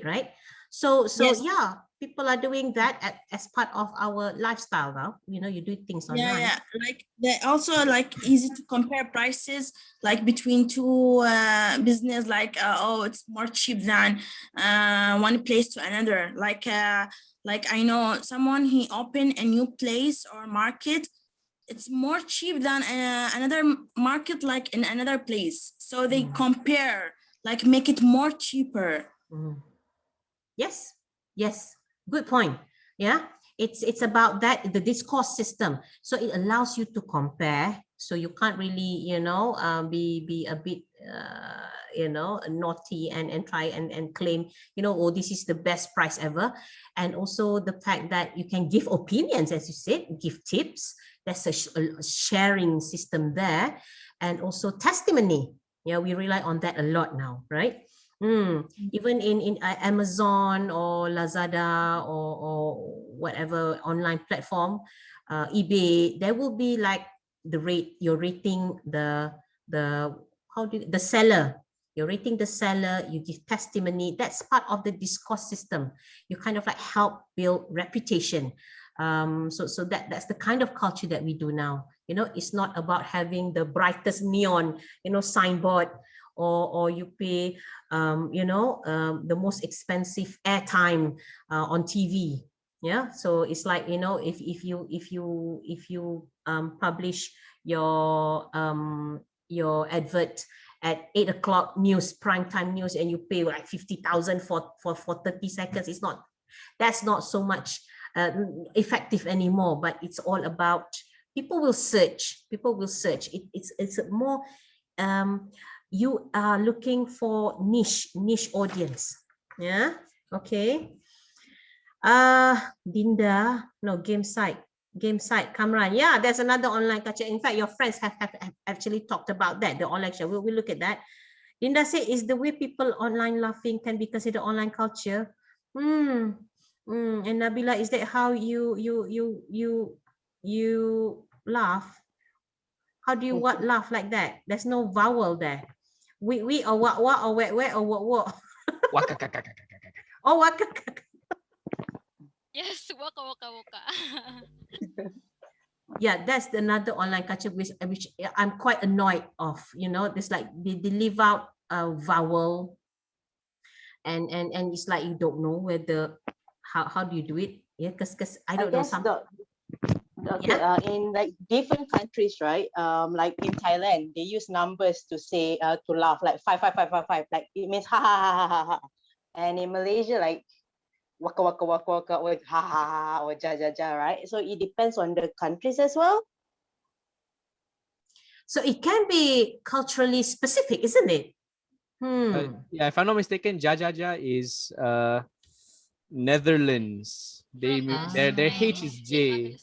right? So Yes. yeah, people are doing that as part of our lifestyle now. You do things online. Yeah, like they also like easy to compare prices like between two business, like oh, it's more cheap than one place to another. Like I know someone, he opened a new place or market, it's more cheap than another market like in another place, so they compare, like make it more cheaper. Yes, good point. Yeah, it's about that, the discourse system. So it allows you to compare. So you can't really, be a bit, naughty and try and claim, oh, this is the best price ever. And also the fact that you can give opinions, as you said, give tips. There's a sharing system there, and also testimony. Yeah, we rely on that a lot now, right? Even in Amazon or Lazada or whatever online platform, eBay, there will be like you're rating the seller. You're rating the seller, you give testimony. That's part of the discourse system. You kind of like help build reputation. So that's the kind of culture that we do now. It's not about having the brightest neon, signboard, or you pay the most expensive airtime on TV. Yeah, so it's like, if you publish your advert at 8 o'clock news, prime time news, and you pay like 50,000 for 30 seconds, that's not so much effective anymore. But it's all about people will search. It's more you are looking for niche audience. Yeah, okay. Dinda, no, game site, Kamran. Yeah, there's another online culture. In fact, your friends have actually talked about that, the online culture. We'll look at that. Dinda said, is the way people online laughing can be considered online culture? And Nabila, is that how you laugh? How do you laugh like that? There's no vowel there. We or what or where or what? Oh, waka. Yes, waka waka waka. Yeah, that's another online culture which I'm quite annoyed of. There's like they leave out a vowel, and it's like you don't know whether how do you do it. Yeah, because I don't know some. Okay, in like different countries, right? Like in Thailand, they use numbers to say to laugh, like 55555, like it means ha ha ha ha ha ha. And in Malaysia, like waka waka waka waka, or ha ha ha, or ja ja ja, right? So it depends on the countries as well. So it can be culturally specific, isn't it? Yeah, if I'm not mistaken, ja ja ja is Netherlands. Their H is J.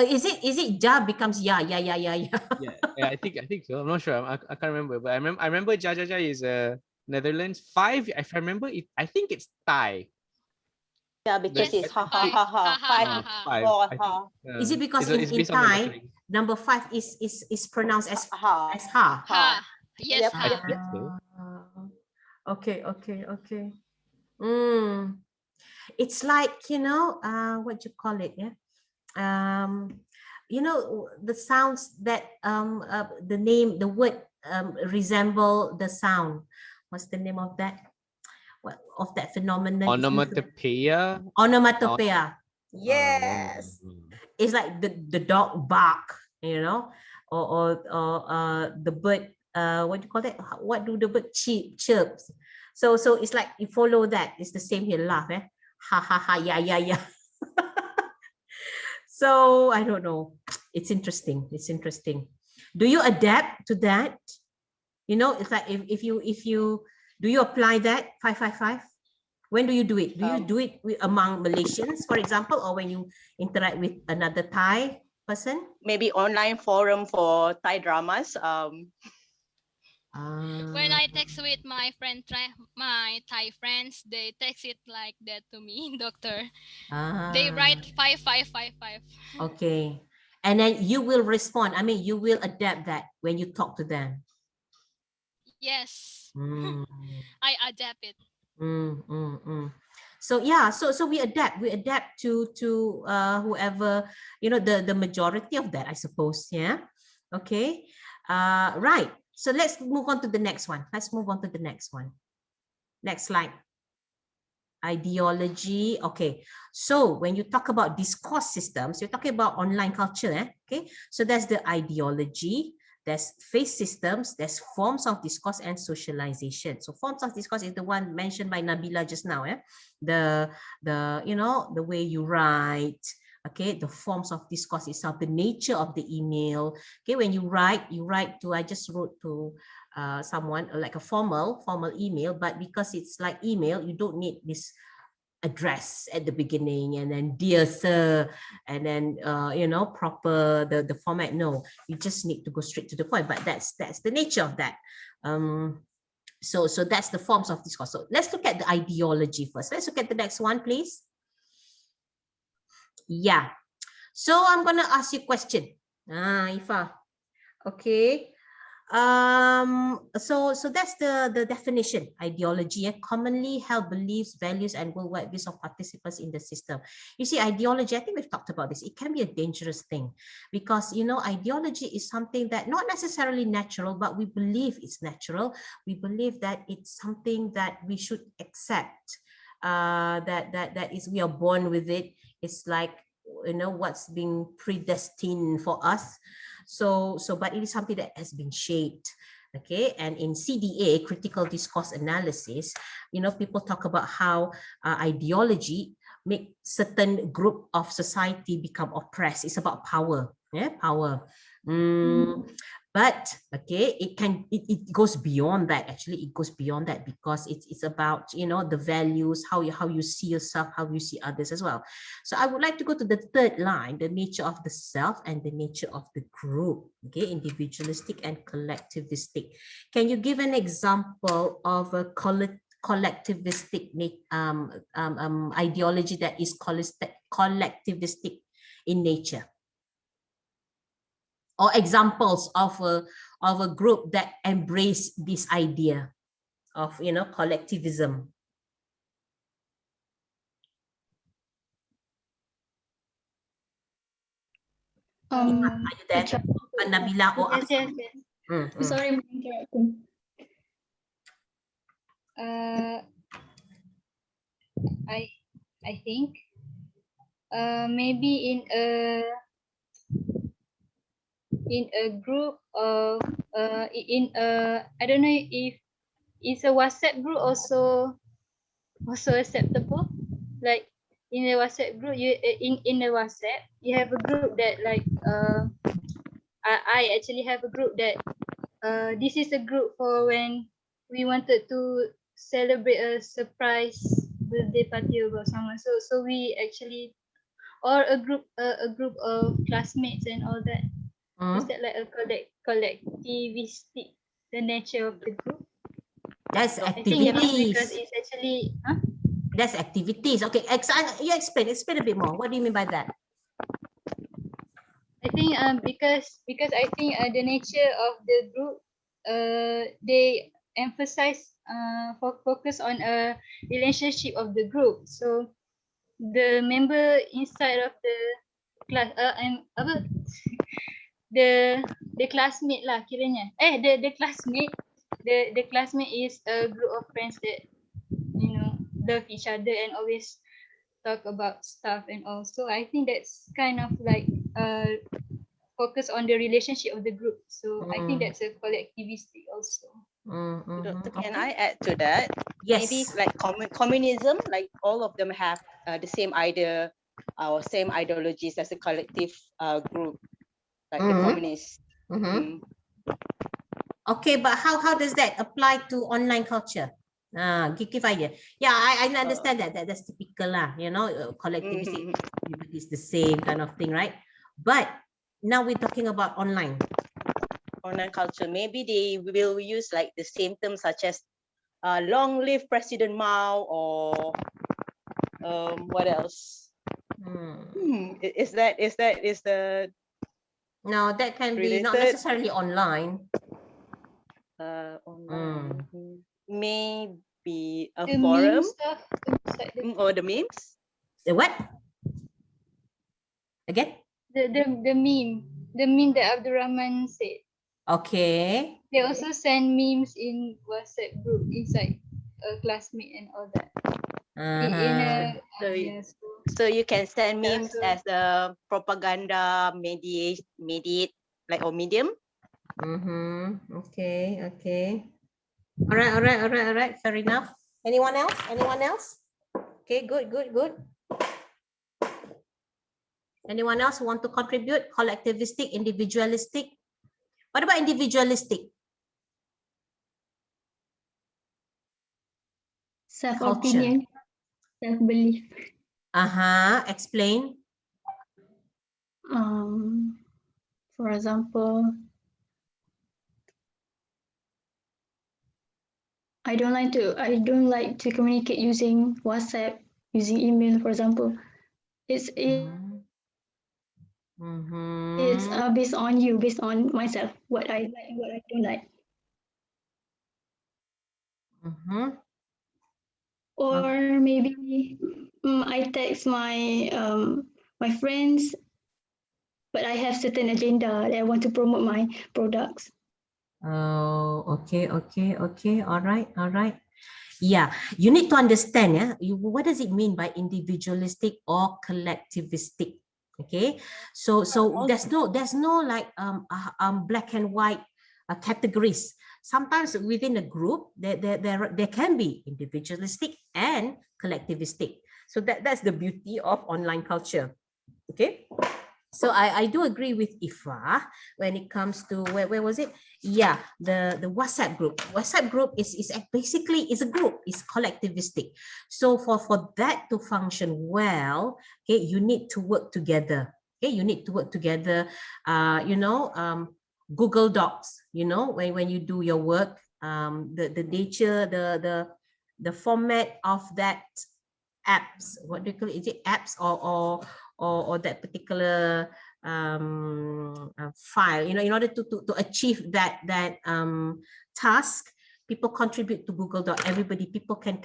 Is it ja becomes ya? Yeah, I think so. I'm not sure. I can't remember, but I remember ja ja ja is Netherlands. 5, if I remember it, I think it's Thai. Yeah, because it's ha ha ha ha, 5 4 ha. Is it because it's in based on the Thai lettering. number 5 is pronounced as ha? Ha. Yes, Yep, ha. yep, Yep. So. Okay. It's like, what you call it, yeah. you know, the sounds that the word resemble the sound. What's the name of that? What of that phenomenon? Onomatopoeia. Onomatopoeia. Oh, Yes. It's like the dog bark, you know, or the bird, what do you call that? What do the bird chirps? So it's like you follow that. It's the same here, laugh, eh? Ha ha ha, yeah, yeah, yeah. So I don't know. It's interesting. It's interesting. Do you adapt to that? You know, it's like if you do you apply that 555? When do you do it? Do you do it among Malaysians, for example, or when you interact with another Thai person? Maybe online forum for Thai dramas. When I text with my my Thai friends, they text it like that to me, doctor. They write 5555. Okay. And then you will respond. I mean, you will adapt that when you talk to them. Yes. Mm. I adapt it. So yeah, so we adapt to whoever, you know, the majority of that, I suppose. Yeah. Okay. Right. So let's move on to the next one. Let's move on to the next one. Next slide. Ideology. Okay. So when you talk about discourse systems, you're talking about online culture. Okay. So that's the ideology. There's phase systems, there's forms of discourse and socialization. So forms of discourse is the one mentioned by Nabila just now. The you know, the way you write. Okay, the forms of discourse itself, the nature of the email. Okay, when you write to, I just wrote to someone like a formal email, but because it's like email, you don't need this address at the beginning and then dear sir and then you know, proper the format. No, you just need to go straight to the point, but that's the nature of that. So that's the forms of discourse. So let's look at the ideology first. Let's look at the next one, please. Yeah, so I'm gonna ask you a question. Ifa. Okay. So that's the definition. Ideology, commonly held beliefs, values, and worldwide views of participants in the system. You see, ideology, I think we've talked about this. It can be a dangerous thing because, you know, ideology is something that not necessarily natural, but we believe it's natural. We believe that it's something that we should accept. That is, we are born with it. It's like, you know, what's being predestined for us. So but it is something that has been shaped. Okay, and in CDA, critical discourse analysis, you know, people talk about how ideology make certain group of society become oppressed. It's about power. Yeah, power. But okay, it goes beyond that. Actually, it goes beyond that because it's about, you know, the values, how you see yourself, how you see others as well. So I would like to go to the third line, the nature of the self and the nature of the group. Okay, individualistic and collectivistic. Can you give an example of a collectivistic ideology that is collectivistic in nature? Or examples of a group that embrace this idea of, you know, collectivism. Are you there, Nabila or Yes, yes, yes. Sorry for interrupting. I think maybe in a group of I don't know if it's a WhatsApp group also acceptable. Like in a WhatsApp group, you in the WhatsApp you have a group that like I actually have a group that this is a group for when we wanted to celebrate a surprise birthday party about someone. So we actually, or a group of classmates and all that. Is that like a collectivistic, the nature of the group? That's I think it is because activities. it's actually That's activities. Okay, you explain a bit more. What do you mean by that? I think because I think the nature of the group they emphasize focus on a relationship of the group. So the member inside of class apa the classmate lah kiranya. The classmate the classmate is a group of friends that love each other and always talk about stuff and all. So I think that's kind of like focus on the relationship of the group. So I think that's a collectivistic also. Doctor, can Okay. I add to that? Yes. Maybe like communism, like all of them have the same idea or same ideologies as a collective group, like the communists. Okay, but how does that apply to online culture? Give idea. Yeah, I understand that's typical lah. Collectivistic, everybody's the same kind of thing, right? But now we're talking about online. Online culture, maybe they will use like the same terms such as long live President Mao, or what else? Is the No, that can be not related? necessarily online. Online. Maybe a The forum meme stuff or the memes. The what? Again? The meme that Abdul Rahman said. Okay. They also send memes in WhatsApp group inside a classmate and all that. So you can send memes as a propaganda mediate like or medium. Okay. All right. Fair enough. Anyone else? Okay, good. Anyone else who want to contribute? Collectivistic, individualistic? What about individualistic? Self-opinion, self-belief. Explain. For example, I don't like to communicate using WhatsApp, using email, for example. It's based on you, based on myself, what I like and what I don't like. Or maybe I text my my friends, but I have certain agenda that I want to promote my products. Oh, okay. All right. Yeah, you need to understand. What does it mean by individualistic or collectivistic? Okay, so there's no like black and white categories. Sometimes within a group there can be individualistic and collectivistic. So that's the beauty of online culture. Okay. So I do agree with Ifra when it comes to where was it? Yeah, the WhatsApp group. WhatsApp group is basically a group, is collectivistic. So for that to function well, okay, you need to work together. Okay, you need to work together. Google Docs. When you do your work, the nature, the format of that apps. What do you call it? Is it apps or that particular file? In order to achieve that task, people contribute to Google Doc. People can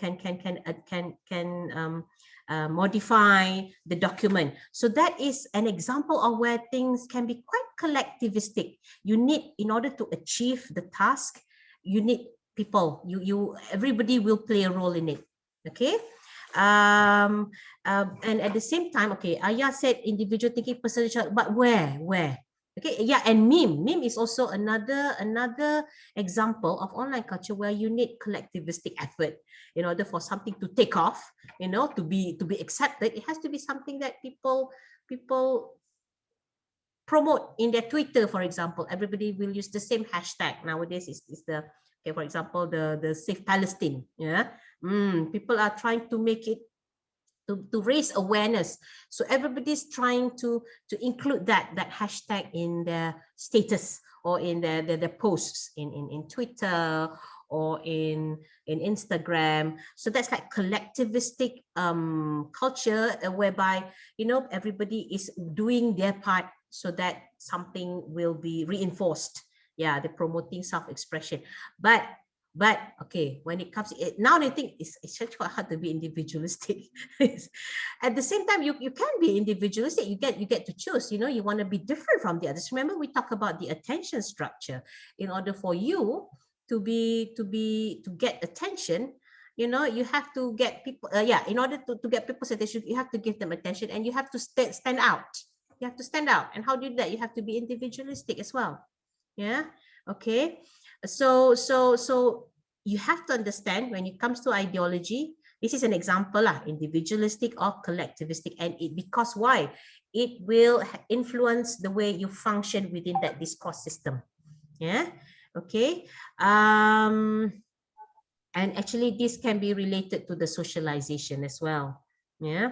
modify the document. So that is an example of where things can be quite collectivistic. You need, in order to achieve the task, you need people. Everybody will play a role in it. Okay. And at the same time, okay, Aya said individual thinking, personal choice, but where? Okay, yeah, and meme is also another example of online culture where you need collectivistic effort in order for something to take off, to be accepted. It has to be something that people promote in their Twitter, for example. Everybody will use the same hashtag nowadays. Is the okay, for example, the Save Palestine. Yeah, people are trying to make it to raise awareness. So everybody's trying to include that hashtag in their status or in their posts in Twitter or in Instagram. So that's like collectivistic culture whereby everybody is doing their part so that something will be reinforced. Yeah, they're promoting self-expression. But But okay, when it comes, now I think it's actually quite hard to be individualistic. At the same time, you can be individualistic. You get to choose. You know, you want to be different from the others. Remember, we talk about the attention structure. In order for you to get attention, you know, you have to get people. In order to get people's attention, you have to give them attention, and you have to stand out. You have to stand out. And how do you do that? You have to be individualistic as well. Yeah. Okay. So you have to understand when it comes to ideology, this is an example lah, individualistic or collectivistic, and because why? It will influence the way you function within that discourse system. Yeah. Okay. And actually this can be related to the socialization as well. Yeah.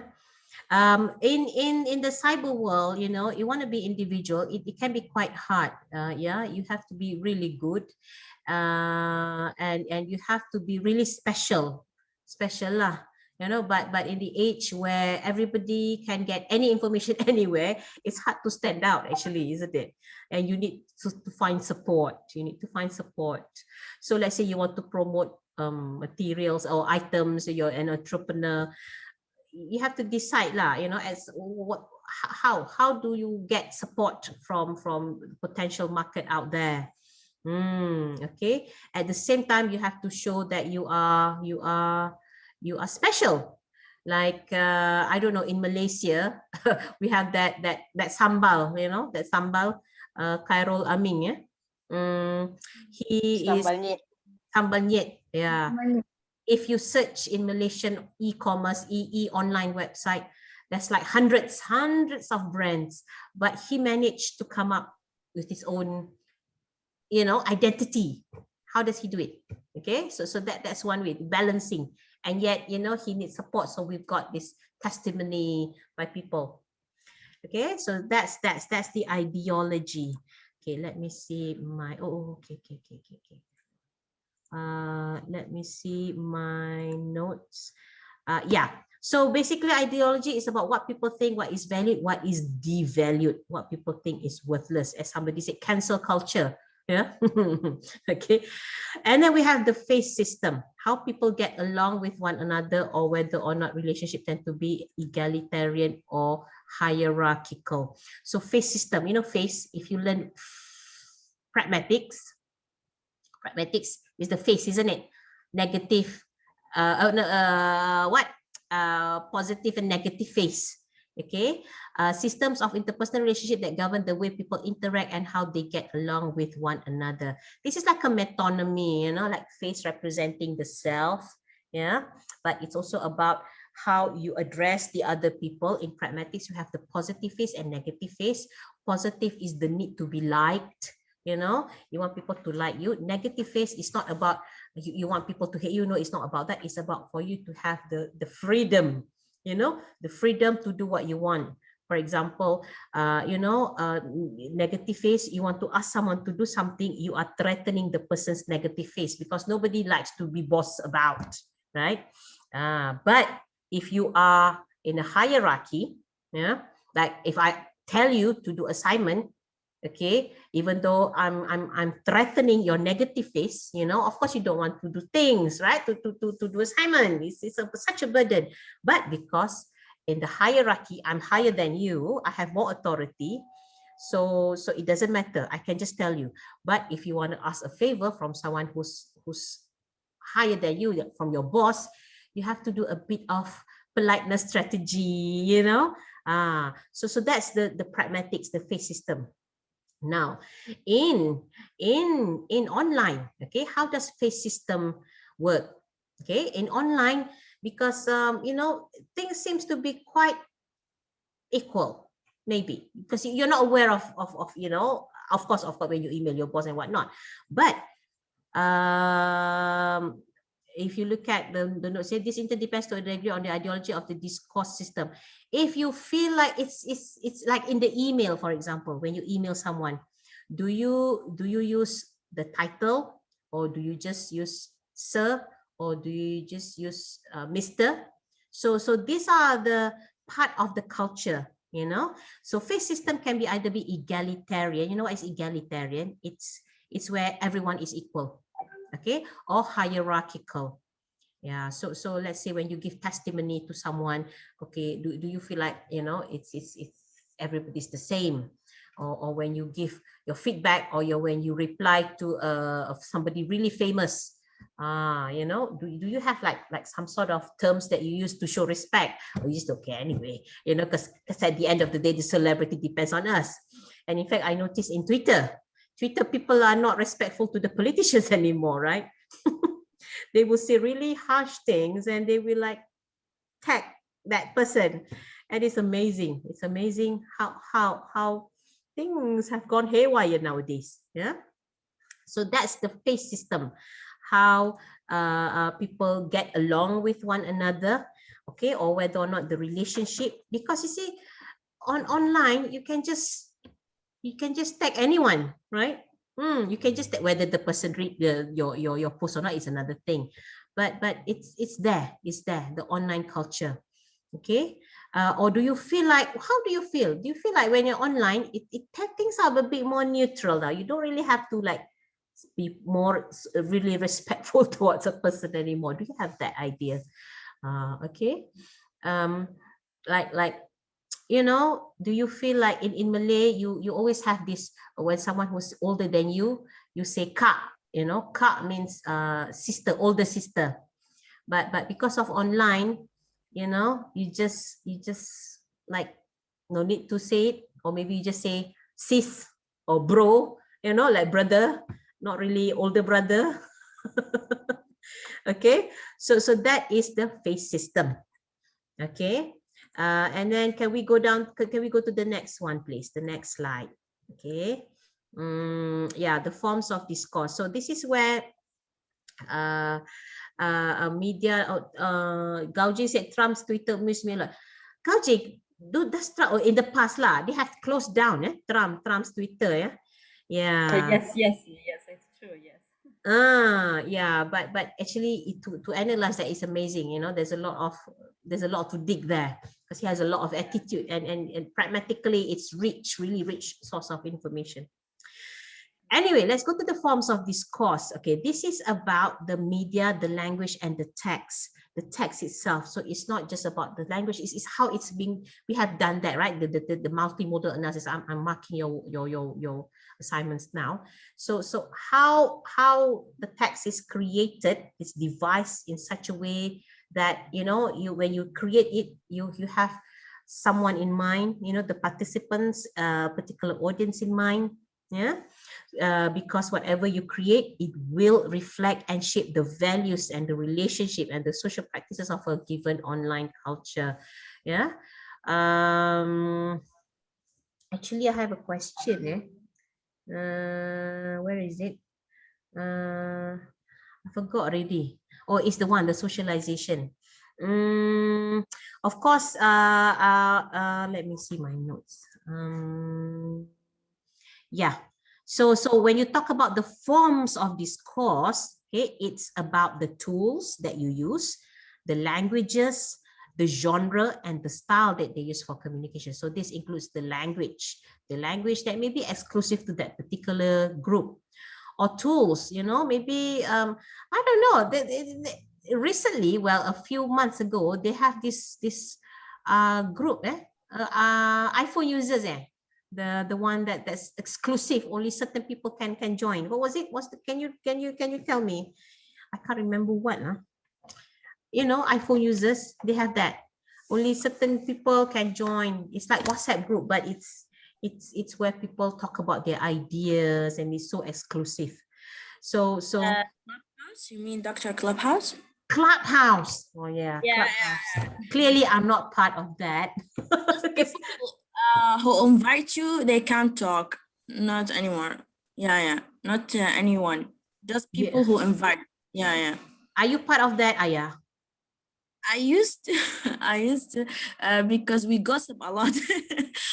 In the cyber world, you know, you want to be individual, it can be quite hard. You have to be really good, and you have to be really special lah, you know. But in the age where everybody can get any information anywhere, it's hard to stand out actually, isn't it? And you need to find support. So let's say you want to promote materials or items, you're an entrepreneur, you have to decide lah, you know, as how do you get support from potential market out there. Okay. At the same time, you have to show that you are special. Like I don't know, in Malaysia we have that sambal, you know, that sambal, Khairul Amin, yeah. He is sambal nyet, yeah. If you search in Malaysian e-commerce, online website, there's like hundreds of brands, but he managed to come up with his own, you know, identity. How does he do it? Okay, so that's one way, balancing, and yet, you know, he needs support. So we've got this testimony by people. Okay, so that's the ideology. Okay, let me see my okay. Let me see my notes. So basically ideology is about what people think, what is valued, what is devalued, what people think is worthless. As somebody said, cancel culture. Yeah. Okay. And then we have the phase system, how people get along with one another, or whether or not relationship tend to be egalitarian or hierarchical. So phase system, you know, phase, if you learn pragmatics is the phase, isn't it? Negative, positive and negative phase. Okay, systems of interpersonal relationship that govern the way people interact and how they get along with one another. This is like a metonymy, you know, like phase representing the self. Yeah, but it's also about how you address the other people. In pragmatics, you have the positive phase and negative phase. Positive is the need to be liked. You know, you want people to like you. Negative phase is not about you want people to hate you. No, it's not about that. It's about for you to have the freedom, you know, the freedom to do what you want. For example, negative phase, you want to ask someone to do something, you are threatening the person's negative phase, because nobody likes to be bossed about, right? But if you are in a hierarchy, yeah, like if I tell you to do assignment, okay, even though I'm threatening your negative phase, you know, of course you don't want to do things, right? To do assignment, it's such a burden. But because in the hierarchy, I'm higher than you, I have more authority, so it doesn't matter. I can just tell you. But if you want to ask a favor from someone who's higher than you, from your boss, you have to do a bit of politeness strategy, you know. So that's the pragmatics, the phase system. Now, in online, okay, how does phase system work? Okay, in online, because you know, things seems to be quite equal, maybe because you're not aware of you know, of course when you email your boss and whatnot. But if you look at the note, say this interdepends to a degree on the ideology of the discourse system. If you feel like it's like in the email, for example, when you email someone, do you use the title, or do you just use sir, or do you just use Mr.? So these are the part of the culture, you know. So phase system can be either be egalitarian. You know what is egalitarian? It's where everyone is equal. okay, or hierarchical. Yeah, so let's say when you give testimony to someone, okay, do you feel like, you know, it's everybody's the same, or when you give your feedback, or when you reply to somebody really famous, you know, do you have like some sort of terms that you use to show respect, or you just okay anyway, you know, because at the end of the day, the celebrity depends on us. And in fact, I noticed in Twitter people are not respectful to the politicians anymore, right? They will say really harsh things, and they will like tag that person, and it's amazing. It's amazing how things have gone haywire nowadays. Yeah. So that's the face system, how people get along with one another, okay, or whether or not the relationship. Because you see, online you can just tag anyone, right? You can just tag, whether the person read your post or not is another thing, but it's there, the online culture. Okay. Or do you feel like, how do you feel when you're online, things are a bit more neutral now? You don't really have to like be more really respectful towards a person anymore. Do you have that idea? Okay. Like, you know, do you feel like in Malay, you always have this, when someone who's older than you say kak, you know, kak means sister, older sister. But because of online, you know, you just like, no need to say it, or maybe you just say sis or bro, you know, like brother, not really older brother. Okay, so that is the face system. Okay. And then can we go to the next one, please? The next slide. Okay. Yeah, the forms of discourse. So this is where media, Gauji said Trump's Twitter news me a lot. Gauji, does Trump, in the past lah, they have closed down Trump's Twitter, yeah. Yeah. Yes, it's true, yes. Yeah, but actually to analyze that is amazing. You know, there's a lot to dig there, because he has a lot of attitude, and pragmatically it's really rich source of information. Anyway, let's go to the forms of discourse. Okay, this is about the media, the language, and the text itself. So it's not just about the language, it's how it's being, we have done that, right? The multimodal analysis. I'm marking your assignments now. So how the text is created, it's devised in such a way that, you know, when you create it, you have someone in mind, you know, the participants, particular audience in mind. Yeah. Because whatever you create, it will reflect and shape the values and the relationship and the social practices of a given online culture. Yeah. Actually, I have a question. Where is it? I forgot already. Oh, it's the one, the socialization. Of course. Let me see my notes. Yeah. So when you talk about the forms of discourse, okay, it's about the tools that you use, the languages, the genre, and the style that they use for communication. So this includes the language that may be exclusive to that particular group, or tools, you know, maybe I don't know. Recently, well, a few months ago, they have this group, iPhone users, the one that's exclusive, only certain people can join. What was it? Can you tell me? I can't remember what. You know, iPhone users, they have that. Only certain people can join. It's like WhatsApp group, but it's where people talk about their ideas, and it's so exclusive. So Clubhouse? You mean Dr. Clubhouse? Clubhouse. Oh yeah, Clubhouse. Clearly, I'm not part of that. Who invite you, they can't talk. Not anymore. Yeah. Not anyone. Just people who invite. Yeah. Are you part of that, Aya? I used to, because we gossip a lot,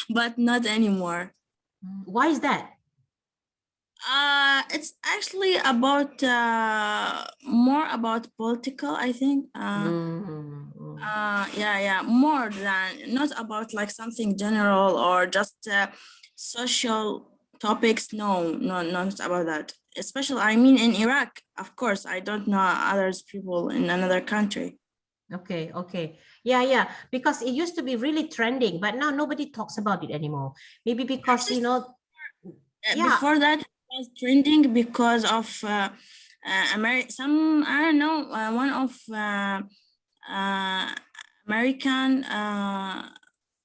but not anymore. Why is that? It's actually about more about political, I think. Yeah, more than, not about like something general or just social topics. No, not about that. especially, I mean, in Iraq, of course, I don't know others people in another country. Okay, okay. Yeah, because it used to be really trending, but now nobody talks about it anymore. Maybe because, you know, yeah. Before that, it was trending because of some, I don't know, one of American,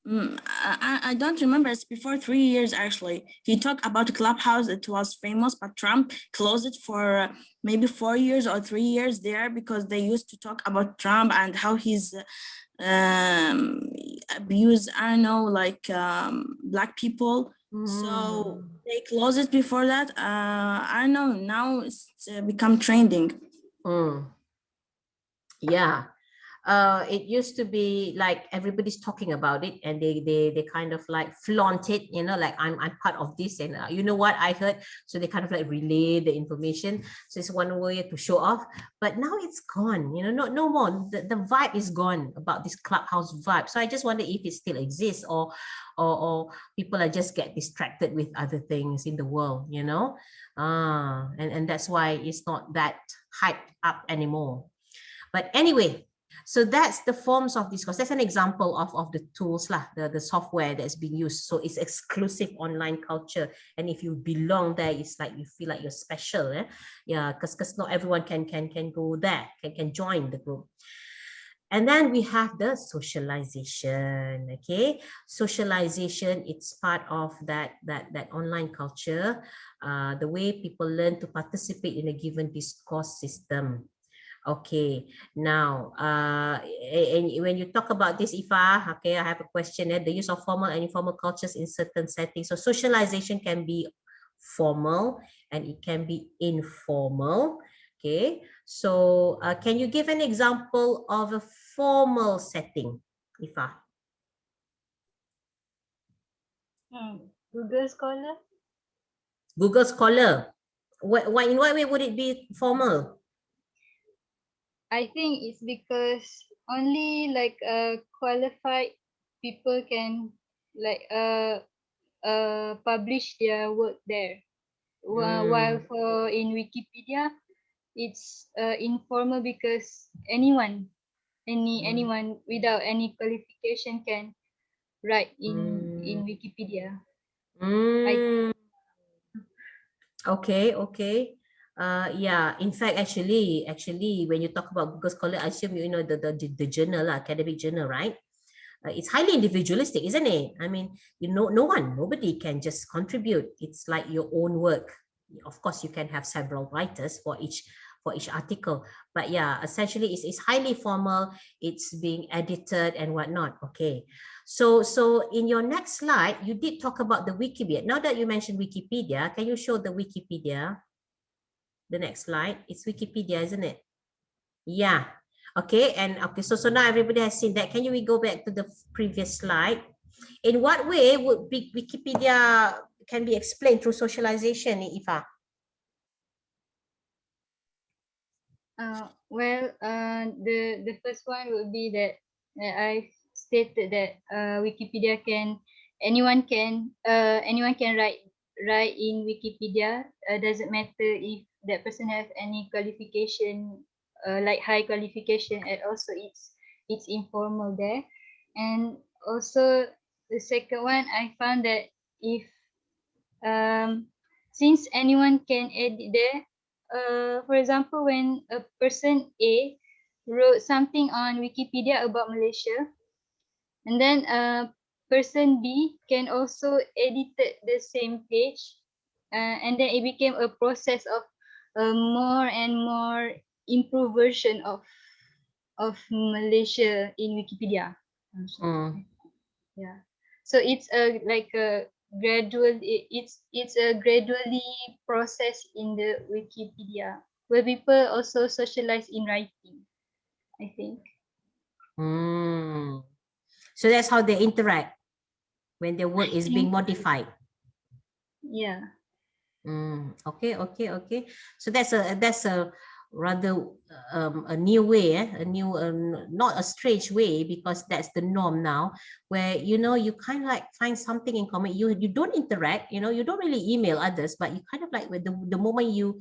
I don't remember, it's before 3 years actually. He talked about Clubhouse, it was famous, but Trump closed it for maybe 4 years or 3 years there because they used to talk about Trump and how he's abuse, I don't know, like Black people. So they closed it before that. I don't know, now it's become trending. Yeah. It used to be like everybody's talking about it and they kind of like flaunt it, you know, like I'm part of this, and you know what I heard, so they kind of like relay the information. So it's one way to show off, but now it's gone, you know, no more. The vibe is gone about this Clubhouse vibe. So I just wonder if it still exists, or people are just get distracted with other things in the world, you know. And that's why it's not that hyped up anymore. But anyway, so that's the forms of discourse. That's an example of the tools, the software that's being used. So it's exclusive online culture. And if you belong there, it's like you feel like you're special. Yeah, because not everyone can go there, can join the group. And then we have the socialization. Okay, socialization, it's part of that online culture, the way people learn to participate in a given discourse system. Okay, now, and when you talk about this, Ifa, okay, I have a question. The use of formal and informal cultures in certain settings. So socialization can be formal and it can be informal. Okay, so can you give an example of a formal setting, Ifa? Google Scholar. Google Scholar. In what way would it be formal? I think it's because only like qualified people can like publish their work there. While for in Wikipedia, it's informal because anyone without any qualification can write in Wikipedia. Okay. Yeah, in fact, actually, when you talk about Google Scholar, I assume you know the journal, academic journal, right? It's highly individualistic, isn't it? I mean, you know, nobody can just contribute. It's like your own work. Of course, you can have several writers for each article, but yeah, essentially, it's highly formal. It's being edited and whatnot. Okay, so in your next slide, you did talk about the Wikipedia. Now that you mentioned Wikipedia, can you show the Wikipedia? The next slide, it's Wikipedia, isn't it? Yeah. Okay, and okay, so now everybody has seen that. Can we go back to the previous slide? In what way would Wikipedia can be explained through socialization, Ifa? The first one would be that I stated that Wikipedia anyone can write in Wikipedia. Doesn't matter if that person have any qualification, like high qualification, and also it's informal there. And also the second one, I found that if since anyone can edit there, for example, when a person A wrote something on Wikipedia about Malaysia, and then person B can also edit the same page, and then it became a process of more and more improved version of Malaysia in Wikipedia. Yeah, so it's like a gradual. It's a gradually process in the Wikipedia where people also socialize in writing, I think. So that's how they interact when their work is being modified. Yeah. Okay. So that's a rather a new way, a new, not a strange way, because that's the norm now, where, you know, you kind of like find something in common. You don't interact, you know, you don't really email others, but you kind of like, with the moment you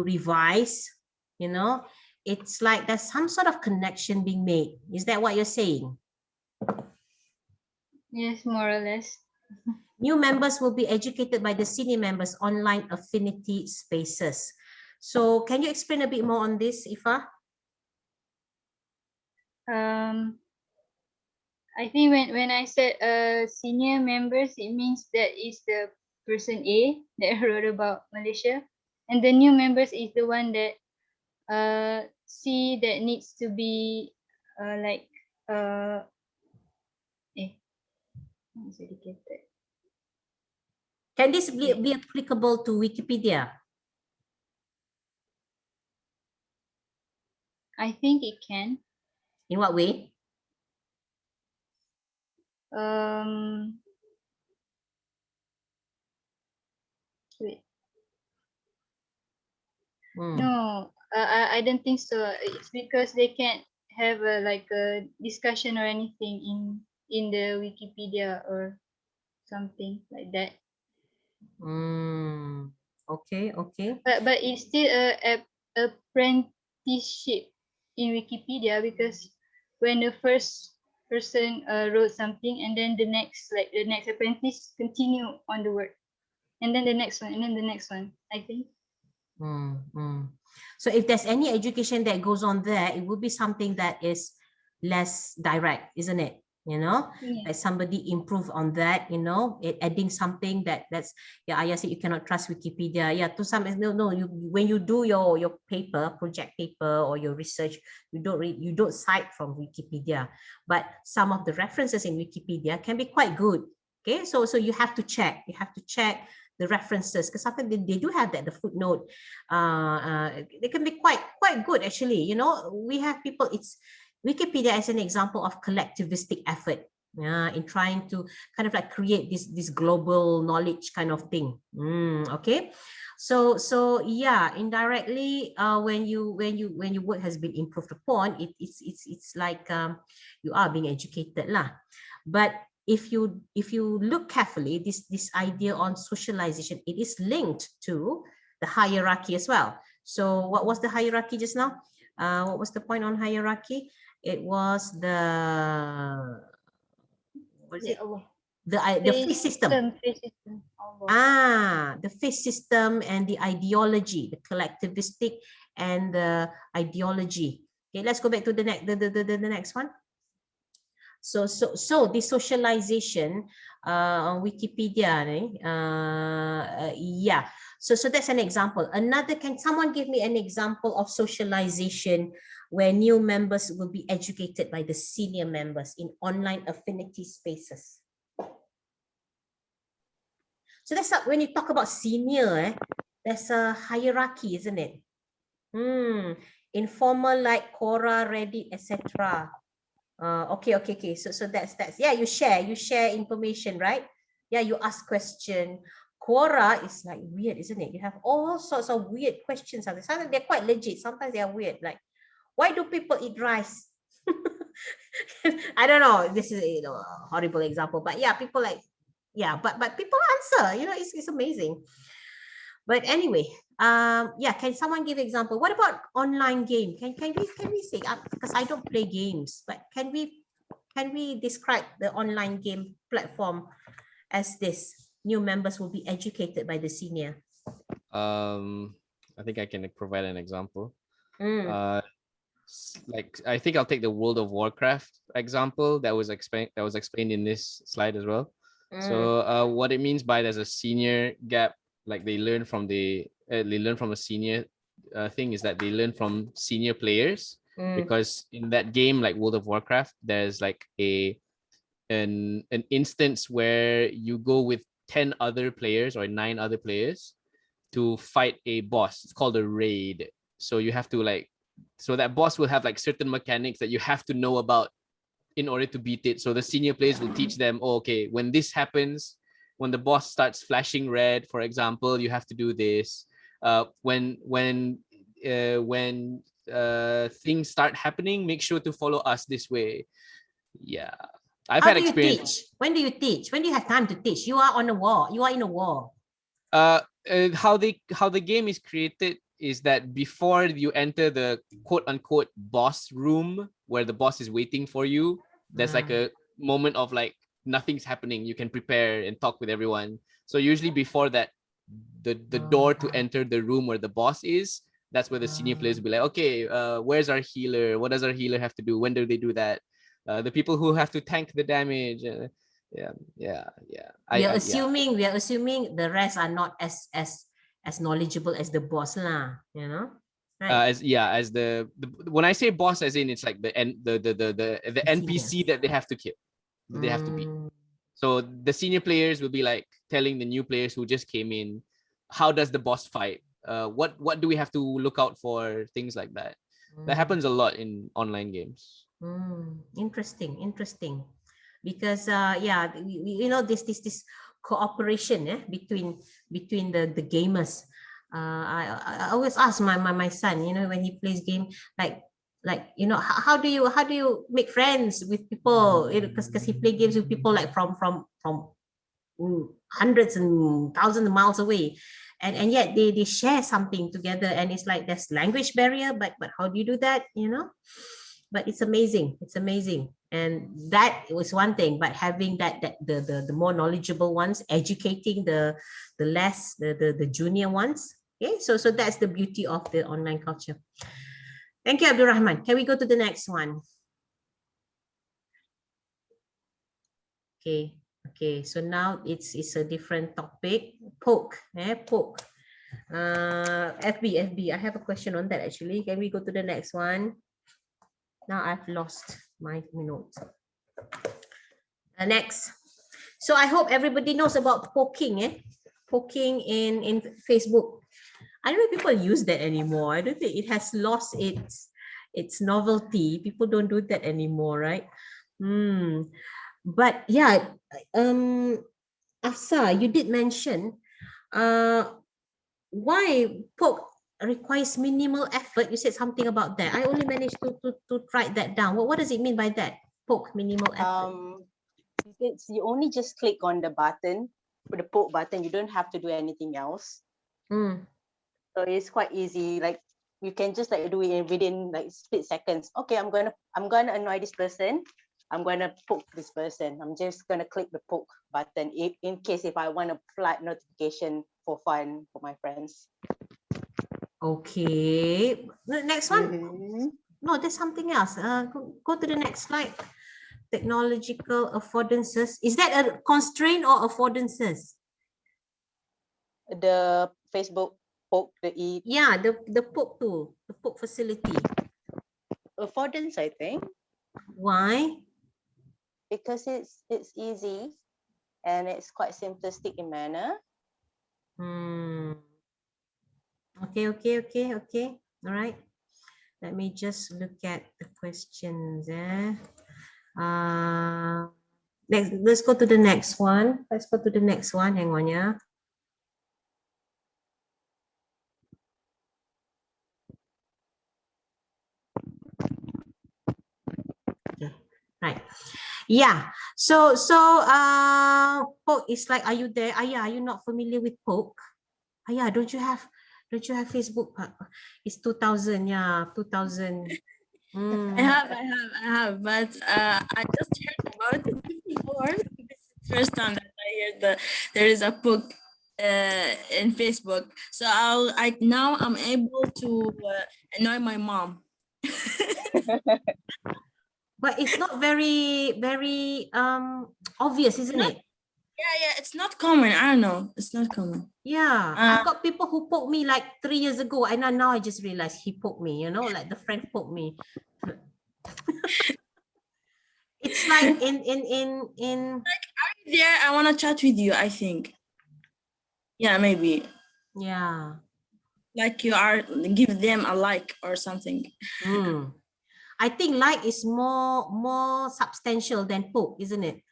revise, you know, it's like there's some sort of connection being made. Is that what you're saying? Yes, more or less. New members will be educated by the senior members online affinity spaces. So can you explain a bit more on this, Ifa? I think when I said senior members, it means that is the person A that wrote about Malaysia, and the new members is the one that C that needs to be like educated. Can this be applicable to Wikipedia? I think it can. In what way? Wait. Hmm. No, I don't think so. It's because they can't have a like a discussion or anything in the Wikipedia or something like that. Okay, okay. But it's still a apprenticeship in Wikipedia, because when the first person wrote something, and then the next apprentice continue on the work, and then the next one, and then the next one, I think. So if there's any education that goes on there, it would be something that is less direct, isn't it? You know, Yeah. like somebody improve on that, you know, adding something that's, yeah, Ayah said you cannot trust Wikipedia. Yeah, to some, no, you, when you do your project paper or your research, you don't cite from Wikipedia, but some of the references in Wikipedia can be quite good. Okay, so you have to check the references, because sometimes they do have that, the footnote. They can be quite good, actually. You know, we have people, it's Wikipedia as an example of collectivistic effort, in trying to kind of like create this global knowledge kind of thing. Okay, so yeah, indirectly, when your work has been improved upon, it's like, you are being educated lah. But if you look carefully, this idea on socialization, it is linked to the hierarchy as well. So what was the hierarchy just now? What was the point on hierarchy? It was the, what is it? The phase system. The phase system and the ideology, the collectivistic and the ideology. Okay, let's go back to the next one. So the socialization on Wikipedia, yeah. So that's an example. Another, can someone give me an example of socialization where new members will be educated by the senior members in online affinity spaces? So that's when you talk about senior, there's a hierarchy, isn't it? Informal like Quora, Reddit, etc. Okay. So that's yeah. You share information, right? Yeah, you ask question. Quora is like weird, isn't it? You have all sorts of weird questions. Sometimes they're quite legit. Sometimes they are weird. Like, why do people eat rice? I don't know. This is a horrible example, but yeah, people like, yeah, but people answer. You know, it's amazing. But anyway, yeah, can someone give example? What about online game? Can we say, because I don't play games, but can we describe the online game platform as this? New members will be educated by the senior. I think I can provide an example. Like, I think I'll take the World of Warcraft example that was explained in this slide as well. So what it means by there's a senior gap, like they learn from a senior thing, is that they learn from senior players, because in that game, like World of Warcraft, there's like an instance where you go with 10 other players or 9 other players to fight a boss. It's called a raid. So you have to so that boss will have like certain mechanics that you have to know about in order to beat it. So the senior players will teach them, oh, okay, when this happens, when the boss starts flashing red, for example, you have to do this. When when things start happening, make sure to follow us this way. Yeah, I've How had do you experience. teach? When do you teach? When do you have time to teach? You are on a wall. You are in a wall. How the game is created is that before you enter the quote unquote boss room where the boss is waiting for you, there's like a moment of like nothing's happening. You can prepare and talk with everyone. So usually before that, the door to enter the room where the boss is, that's where the senior players will be like, okay, where's our healer? What does our healer have to do? When do they do that? The people who have to tank the damage. Yeah. We are assuming the rest are not as knowledgeable as the boss lah, you know. Right. As the when I say boss, as in it's like the NPC that they have to kill, that they have to beat. So the senior players will be like telling the new players who just came in, how does the boss fight? What do we have to look out for? Things like that. That happens a lot in online games. Interesting. Because you know this cooperation between the gamers. I always ask my son, you know, when he plays game, like you know, how do you make friends with people? Because he play games with people like from hundreds and thousands of miles away, and yet they share something together, and it's like there's language barrier, but how do you do that, you know? But it's amazing, and that was one thing, but having that the more knowledgeable ones educating the junior ones. Okay, so that's the beauty of the online culture. Thank you, Abdul Rahman. Can we go to the next one? Okay, so now it's a different topic. Poke. FB, I have a question on that actually. Can we go to the next one? Now I've lost my notes. Next. So I hope everybody knows about poking, poking in Facebook. I don't know if people use that anymore. I don't think it has lost its novelty. People don't do that anymore, right? But yeah, Afsa, you did mention why poke requires minimal effort. You said something about that. I only managed to write that down. What does it mean by that? Poke minimal effort. It's you only just click on the button, the poke button. You don't have to do anything else. So it's quite easy. Like you can just like do it within like split seconds. Okay, I'm gonna annoy this person. I'm gonna poke this person. I'm just gonna click the poke button in case if I want a flight notification for fun for my friends. Okay. The next one. No, there's something else. Go to the next slide. Technological affordances. Is that a constraint or affordances? The Facebook poke, yeah, the poke tool, the poke facility. Affordance, I think. Why? Because it's easy and it's quite simplistic in manner. Okay. All right. Let me just look at the questions. Let's go to the next one. Hang on, yeah. Okay. Right. Yeah. So poke is like, are you there? Are you not familiar with poke? Don't you have Facebook? It's 2000, yeah, 2000. I have, but I just heard about it before. This is the first time that I heard there is a book in Facebook. So now I'm able to annoy my mom. But it's not very obvious, isn't it? Yeah, it's not common. I don't know. It's not common. Yeah, I've got people who poked me like 3 years ago, and now I just realized he poked me, you know, like the friend poked me. It's like in like, are you there? I want to chat with you, I think. Yeah, maybe. Yeah. Like you are, give them a like or something. I think like is more substantial than poke, isn't it?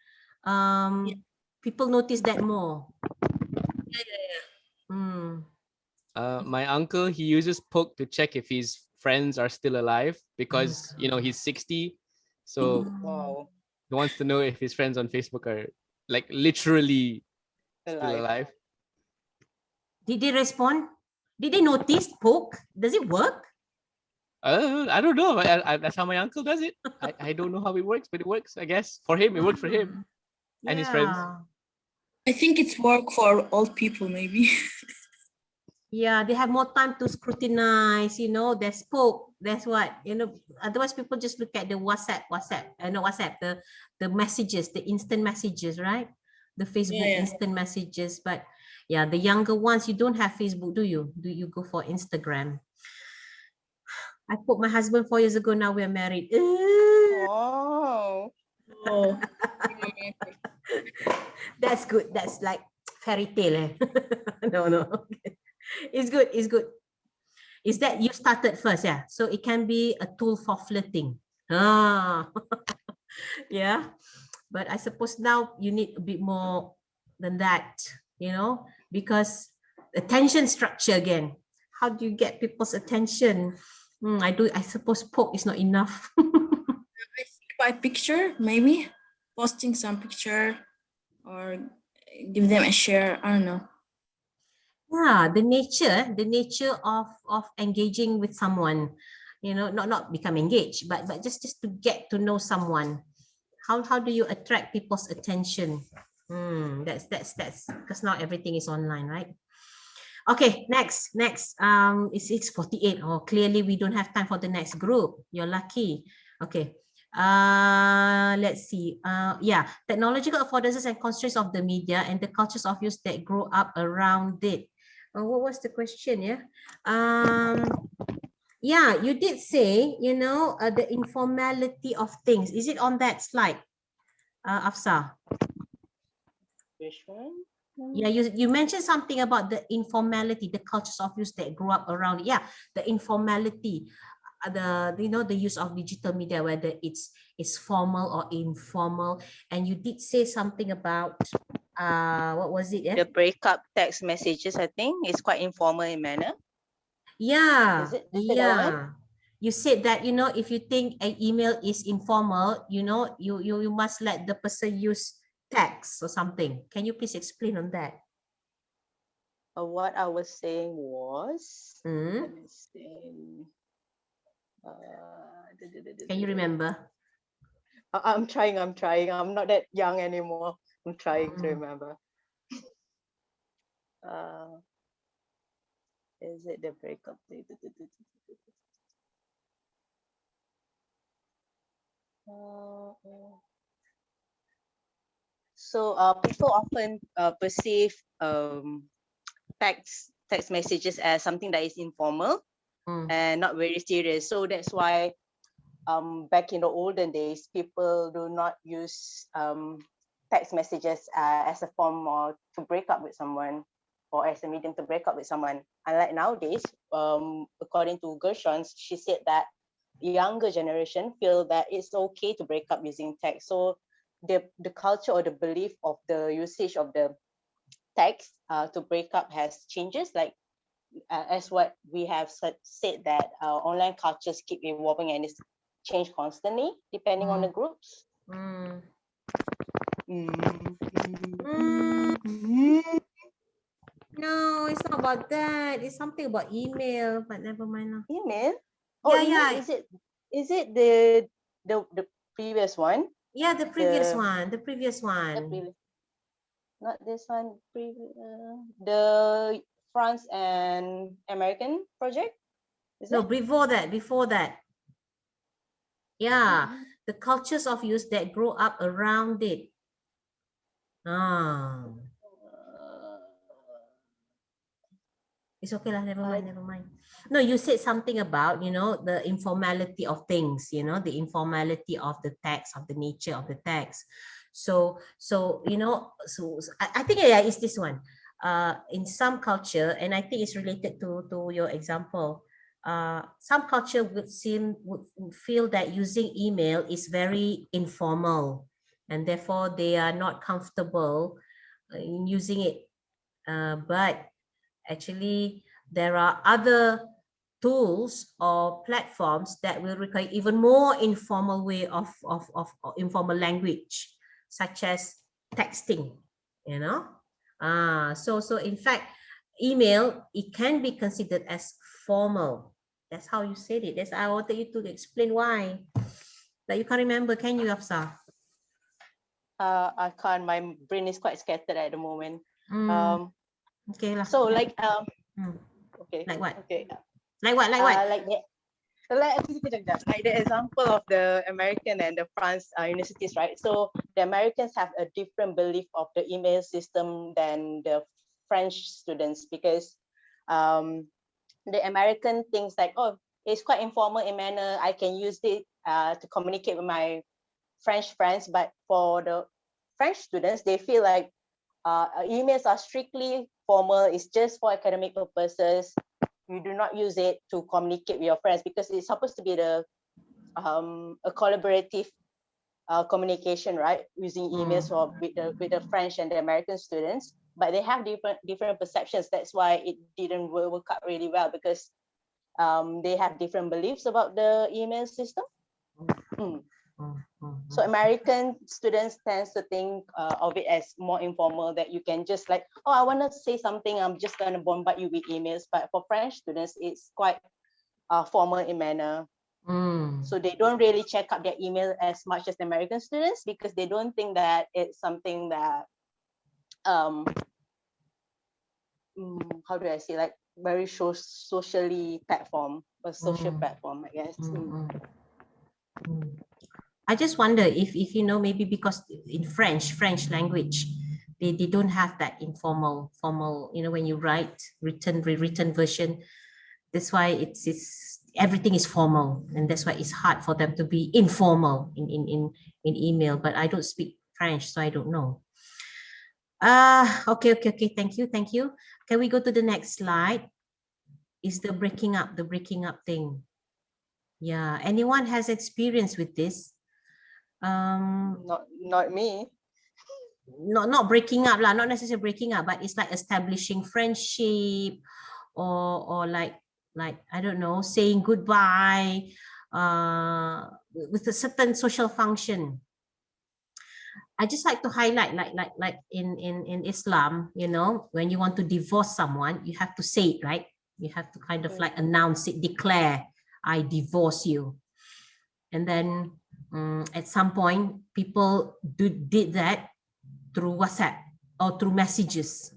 People notice that more. Yeah. My uncle, he uses Poke to check if his friends are still alive because he's 60, so Wow. he wants to know if his friends on Facebook are like literally still Alive. alive. Did they respond? Did they notice poke? Does it work? I don't know. That's how my uncle does it. I don't know how it works, but it works. I guess for him, it worked for him and his friends. I think it's work for old people, maybe. Yeah, they have more time to scrutinize, there's poke, that's what, otherwise people just look at the WhatsApp, the messages, the instant messages, right? The Facebook Yeah. instant messages. But yeah, the younger ones, you don't have Facebook, do you? Do you go for Instagram? I put my husband 4 years ago, now we're married. Oh. That's good. That's like fairy tale. No. It's good. It's good. Is that you started first, yeah? So it can be a tool for flirting. Yeah. But I suppose now you need a bit more than that, because attention structure again. How do you get people's attention? I suppose poke is not enough. By picture, maybe posting some picture or give them a share. I don't know. Yeah, the nature of engaging with someone, not become engaged, but just to get to know someone. How do you attract people's attention? That's because now everything is online, right? Okay, next. It's 6:48. Oh, clearly we don't have time for the next group. You're lucky. Okay. Let's see. Yeah, technological affordances and constraints of the media and the cultures of use that grow up around it. What was the question? Yeah. Yeah, you did say, the informality of things. Is it on that slide, Afsa? Which one? Yeah, you mentioned something about the informality, the cultures of use that grew up around it. Yeah, the informality, the use of digital media, whether it's formal or informal. And you did say something about what was it? The breakup text messages, I think, is quite informal in manner. Yeah, Is it that one? You said that, if you think an email is informal, you must let the person use text or something. Can you please explain on that? What I was saying was, let me see. Can you remember? I'm trying. I'm not that young anymore. I'm trying to remember. Is it the breakup? So people often perceive text messages as something that is informal and not very serious. So that's why back in the olden days, people do not use text messages as a form or to break up with someone or as a medium to break up with someone. Unlike nowadays, according to Gershon, she said that younger generation feel that it's okay to break up using text. So the culture or the belief of the usage of the text to break up has changes, like as what we have said that online cultures keep evolving and it's change constantly depending on the groups. No, it's not about that. It's something about email, but never mind. Email? Yeah. Is it the previous one? Yeah, the previous one. Not this one. The France and American project? No, before that. Yeah, the cultures of use that grow up around it. It's okay lah, never mind. No, you said something about, the informality of things, the informality of the text, of the nature of the text. So I think, yeah, it's this one. In some culture, and I think it's related to your example, some culture would feel that using email is very informal, and therefore they are not comfortable in using it. But actually, there are other tools or platforms that will require even more informal way of informal language, such as texting, you know. So in fact, email, it can be considered as formal. That's how you said it. That's I wanted you to explain why. That you can't remember, can you, Afsa? I can't. My brain is quite scattered at the moment. Okay lah. So like okay. Like what? Okay. Like what? Like what? Like the example of the American and the France universities, right? So the Americans have a different belief of the email system than the French students, because the American thinks like, oh, it's quite informal in manner. I can use it to communicate with my French friends. But for the French students, they feel like emails are strictly formal. It's just for academic purposes. You do not use it to communicate with your friends, because it's supposed to be a collaborative communication, right? Using emails with the French and the American students, but they have different perceptions. That's why it didn't work out really well, because they have different beliefs about the email system. So American students tends to think of it as more informal, that you can just like, oh, I want to say something, I'm just going to bombard you with emails. But for French students, it's quite formal in manner. So they don't really check out their email as much as the American students, because they don't think that it's something that, how do I say, like very socially platform, or social platform, I guess. I just wonder if you know, maybe because in French language, they don't have that informal, formal, you know, when you write written version, that's why it's everything is formal, and that's why it's hard for them to be informal in email. But I don't speak French, so I don't know. Okay, thank you. Can we go to the next slide? Is the breaking up thing. Yeah, anyone has experience with this? Not me. Not breaking up lah, not necessarily breaking up, but it's like establishing friendship, or like I don't know, saying goodbye with a certain social function. I just like to highlight, like in Islam, you know, when you want to divorce someone, you have to say it, right? You have to kind of like announce it, declare, I divorce you. And then at some point, people did that through WhatsApp or through messages.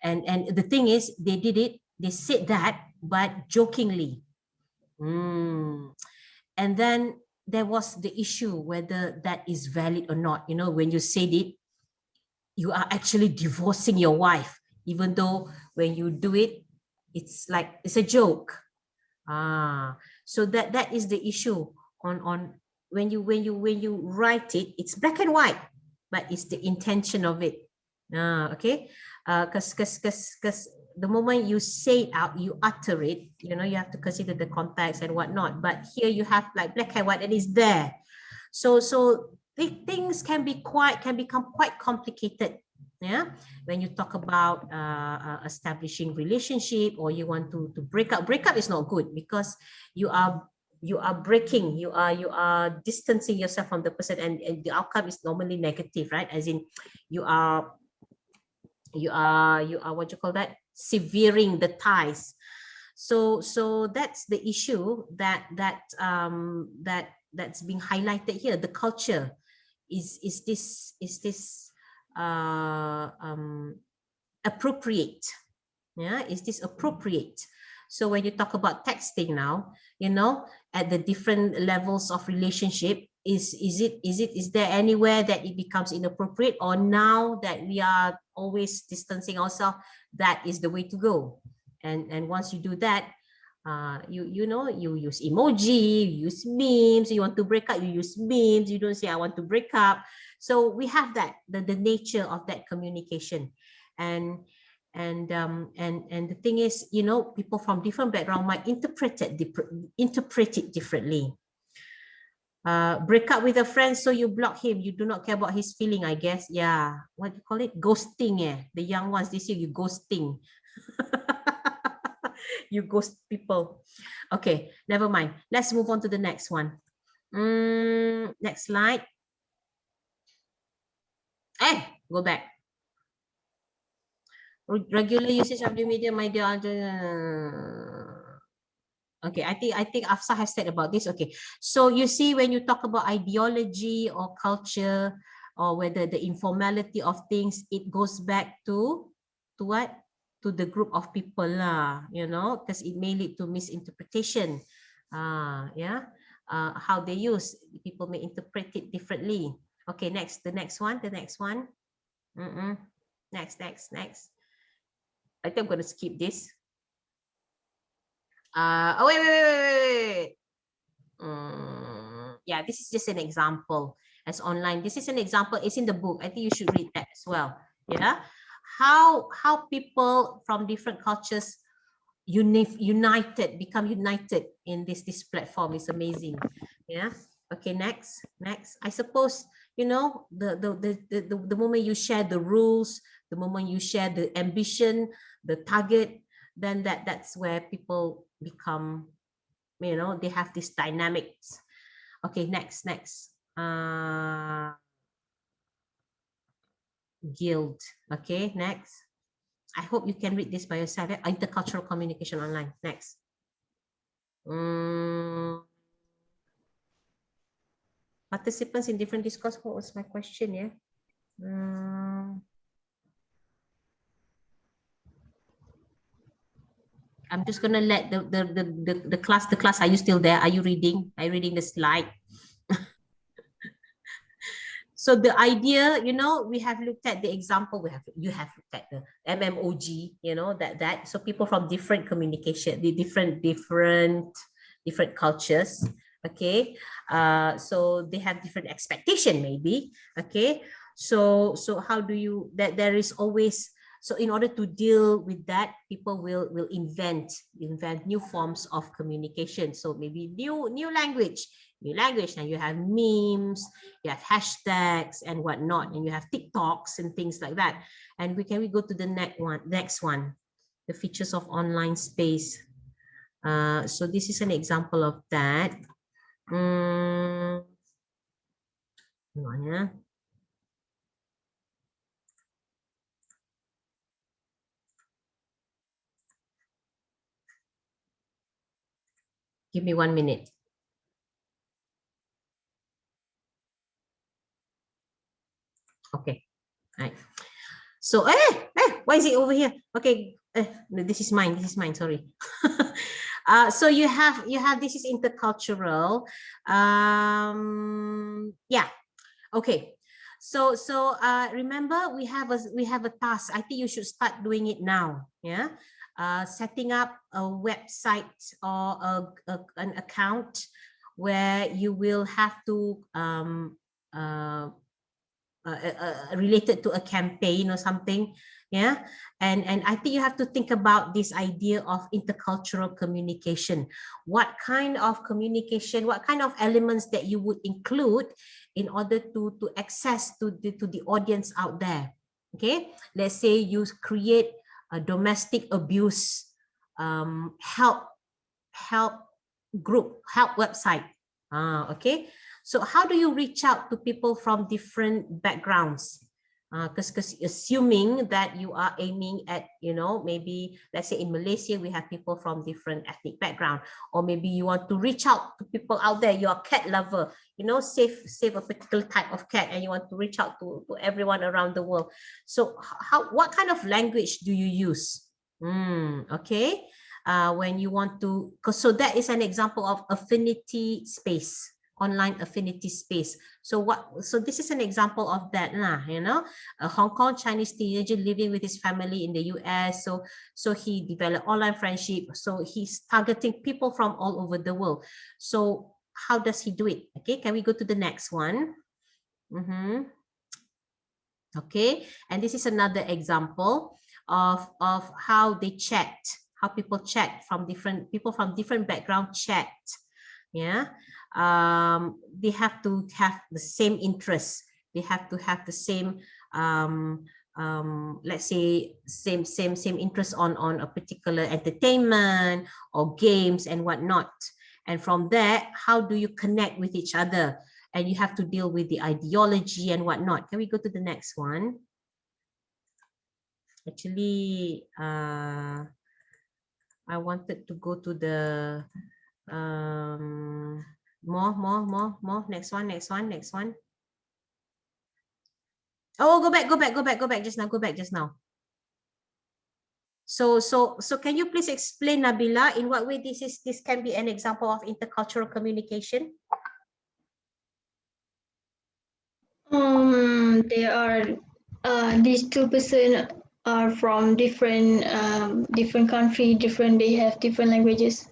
And the thing is, they did it, they said that, but jokingly. And then there was the issue whether that is valid or not. You know, when you said it, you are actually divorcing your wife, even though when you do it, it's like it's a joke. So that is the issue on when you write it, it's black and white, but it's the intention of it. Okay, because the moment you say it out, you utter it, you know, you have to consider the context and whatnot. But here you have like black and white, and it's there. So the things can become quite complicated. Yeah, when you talk about establishing relationship, or you want to break up is not good, because you are breaking, you are distancing yourself from the person, and the outcome is normally negative, right? As in you are what you call that, severing the ties. So that's the issue that's being highlighted here. The culture is this appropriate? Yeah, is this appropriate? So when you talk about texting now, you know, at the different levels of relationship, is there anywhere that it becomes inappropriate, or now that we are always distancing ourselves, that is the way to go? And once you do that, you know, you use emoji, you use memes. You want to break up, you use memes. You don't say I want to break up. So we have that, the nature of that communication. And the thing is, you know, people from different background might interpret it differently. Break up with a friend, so you block him, you do not care about his feeling, I guess. Yeah, what do you call it? Ghosting. The young ones, they say you ghosting. You ghost people. Okay, never mind. Let's move on to the next one. Next slide. Go back. Regular usage of the media, my dear. Okay, I think Afsa has said about this. Okay, so you see, when you talk about ideology or culture, or whether the informality of things, it goes back to what? To the group of people lah, you know, because it may lead to misinterpretation. Yeah, how they use, people may interpret it differently. Okay, next, the next one. Next. I think I'm going to skip this. Oh, wait. Yeah, this is just an example as online. This is an example. It's in the book. I think you should read that as well. Yeah, how people from different cultures become united in this platform is amazing. Yeah. Okay, next. I suppose, you know, the moment you share the rules, the moment you share the ambition, the target, then that's where people become, you know, they have this dynamics. Okay, next. Guild. Okay, next. I hope you can read this by yourself. Intercultural communication online. Next. Participants in different discourse. What was my question? Yeah. I'm just gonna let the class. Are you still there? Are you reading? Are you reading the slide? So the idea, you know, we have looked at the example. You have looked at the MMOG, you know, that so people from different communication, the different cultures. Okay, so they have different expectation maybe. Okay, so how do you, that there is always, so in order to deal with that, people will invent new forms of communication. So maybe new language, and you have memes, you have hashtags and whatnot, and you have TikToks and things like that. And we go to the next one, the features of online space. So this is an example of that. Hang on, yeah. Give me 1 minute. Okay, right. So, why is it over here? Okay, no, this is mine. Sorry. So you have this is intercultural. Yeah. Okay. So remember, we have a task. I think you should start doing it now. Yeah. Setting up a website or an account where you will have to related to a campaign or something. Yeah. And I think you have to think about this idea of intercultural communication. What kind of communication, what kind of elements that you would include in order to access to the audience out there. Okay, let's say you create a domestic abuse help group, help website. Okay, so how do you reach out to people from different backgrounds? Because assuming that you are aiming at, you know, maybe let's say in Malaysia we have people from different ethnic background, or maybe you want to reach out to people out there, you're a cat lover, you know, save a particular type of cat, and you want to reach out to everyone around the world. So what kind of language do you use? Okay, when you want to, so that is an example of affinity space, online affinity space. So this is an example of that, you know, a Hong Kong Chinese teenager living with his family in the US. So he developed online friendship. So he's targeting people from all over the world. So how does he do it? Okay, can we go to the next one? Okay, and this is another example of how they chat, how people chat from different background chat. Yeah, they have to have the same interests, they have to have the same let's say same interest on a particular entertainment or games and whatnot. And from there, how do you connect with each other? And you have to deal with the ideology and whatnot. Can we go to the next one? Actually, I wanted to go to the more. Next one. Oh, go back just now. Go back just now. So can you please explain, Nabila, in what way this can be an example of intercultural communication? There are these two person are from different country, they have different languages.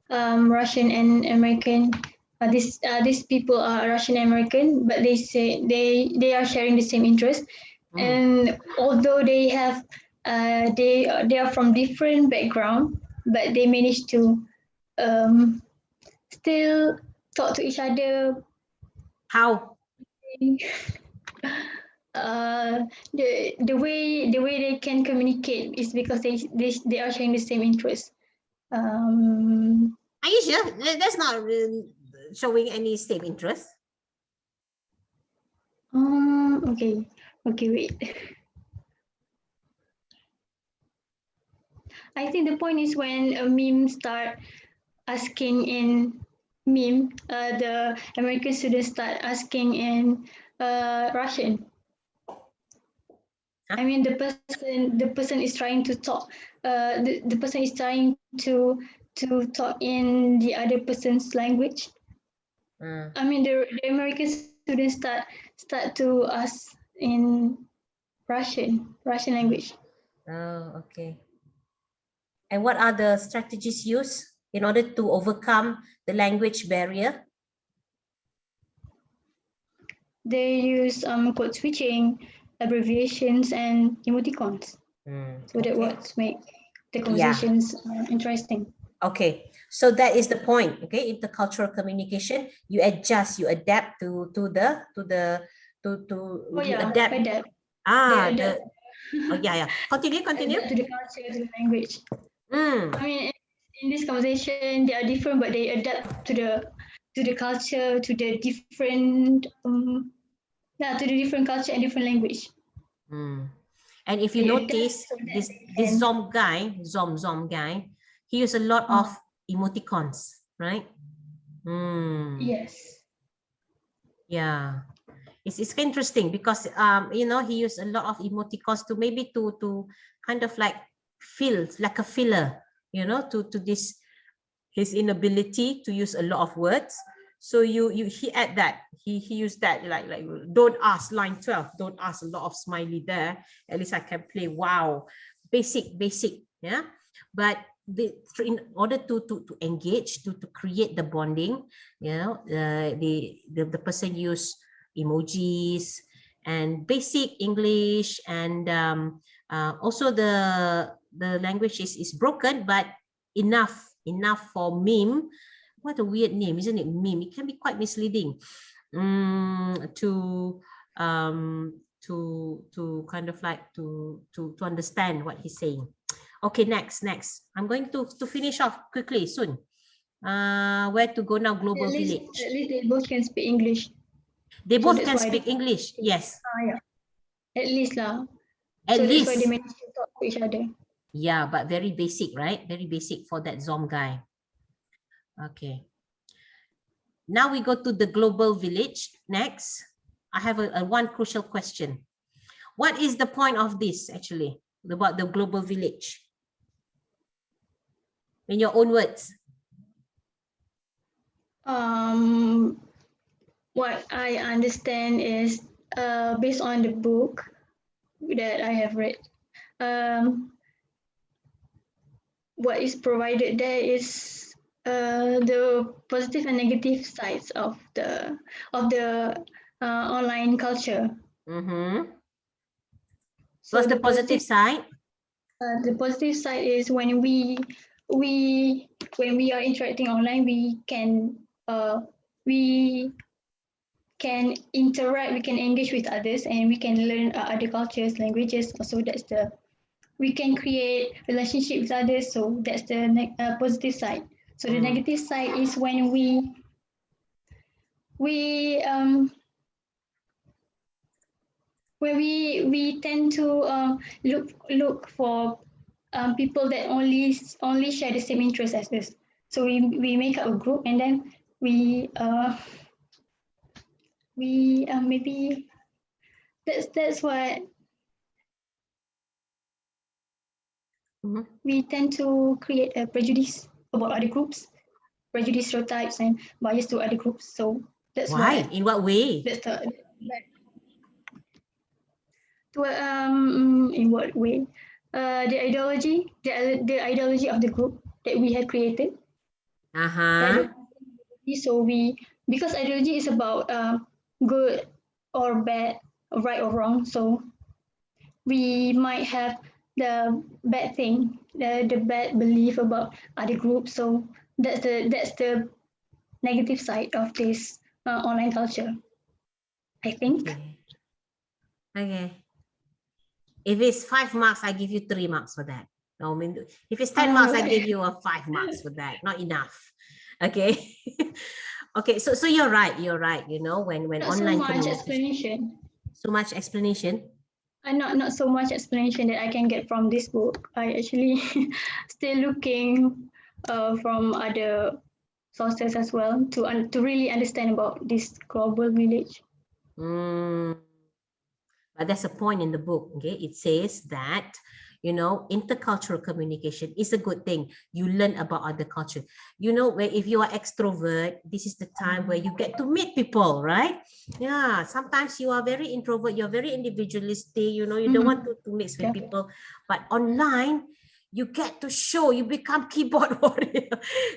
Russian and American. These people are Russian American, but they say they are sharing the same interest. And although they have they are from different background, but they manage to still talk to each other. How? The way they can communicate is because they are sharing the same interest. Are you sure? That's not showing any same interest. Okay, wait. I think the point is when a meme start asking in meme, the American students start asking in Russian. I mean, the person is trying to talk. The person is trying to talk in the other person's language. I mean, the American students start to ask in Russian language. Oh, okay. And what are the strategies used in order to overcome the language barrier? They use code switching, abbreviations, and emoticons. So that what make the conversations interesting. Okay, so that is the point. Okay, intercultural communication. You adjust, you adapt to adapt. Adapt. Continue. Adapt to the culture, to the language. I mean, in this conversation, they are different, but they adapt to the culture, to the different to the different culture and different language. And if you notice, this Zom guy, he used a lot of emoticons, right? Yes. Yeah. It's interesting because he used a lot of emoticons to maybe to kind of like fill, like a filler, to this his inability to use a lot of words. So he add that he used that like don't ask line 12, don't ask a lot of smiley there. At least I can play wow, basic, yeah. But in order to engage, to create the bonding, the person use emojis and basic English, and also the language is broken, but enough for meme. What a weird name, isn't it? Meme. It can be quite misleading. To kind of like to understand what he's saying. Okay, next. I'm going to finish off quickly soon. Where to go now? Global Village. At least they both can speak English. They both can speak English. Yes. Yeah. At least lah. At least. That's why they manage to talk to each other. Yeah, but very basic, right? Very basic for that Zom guy. Okay. Now we go to the global village. Next, I have a one crucial question. What is the point of this actually about the global village? In your own words. What I understand is based on the book that I have read. What is provided there is the positive and negative sides of the online culture. What's the positive side? The positive side is when we are interacting online, we can can interact, we can engage with others, and we can learn other cultures, languages. Also, we can create relationship with others. So that's the positive side. So the negative side is when we where we tend to look for people that only share the same interests as us. So we make up a group, and then we maybe that's what we tend to create a prejudice about other groups, prejudice, stereotypes, and bias to other groups. So that's why. In what way? That's in what way? The ideology of the group that we have created. So because ideology is about good or bad, right or wrong. So we might have the bad thing, the bad belief about other groups. So that's the negative side of this online culture, I think. Okay. If it's 5 marks, I give you 3 marks for that. No, I mean, if it's 10 marks, I give you 5 marks for that. Not enough. Okay. Okay. So you're right. You're right. You know, when not online so much explanation. So much explanation. Not so much explanation that I can get from this book. I actually still looking from other sources as well to really understand about this global village. But there's a point in the book. Okay, it says that, you know, intercultural communication is a good thing. You learn about other culture. You know, where if you are extrovert, this is the time where you get to meet people, right? Yeah, sometimes you are very introvert, you're very individualistic, you know, you don't want to mix with people. But online, you get to show, you become keyboard warrior.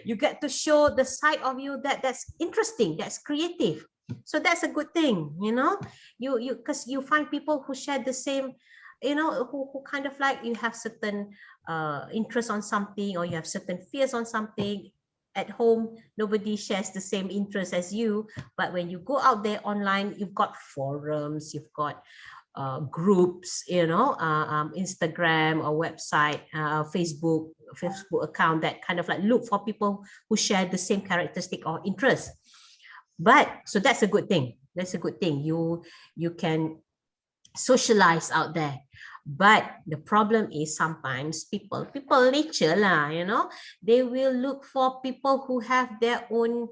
You get to show the side of you that's interesting, that's creative. So that's a good thing, you know, you because you find people who share the same, you know, who kind of like you have certain interest on something, or you have certain fears on something. At home, nobody shares the same interest as you, but when you go out there online, you've got forums, you've got groups, you know, Instagram or website, Facebook account that kind of like look for people who share the same characteristic or interest. But so that's a good thing. That's a good thing. You can socialize out there. But the problem is sometimes people nature lah, you know, they will look for people who have their own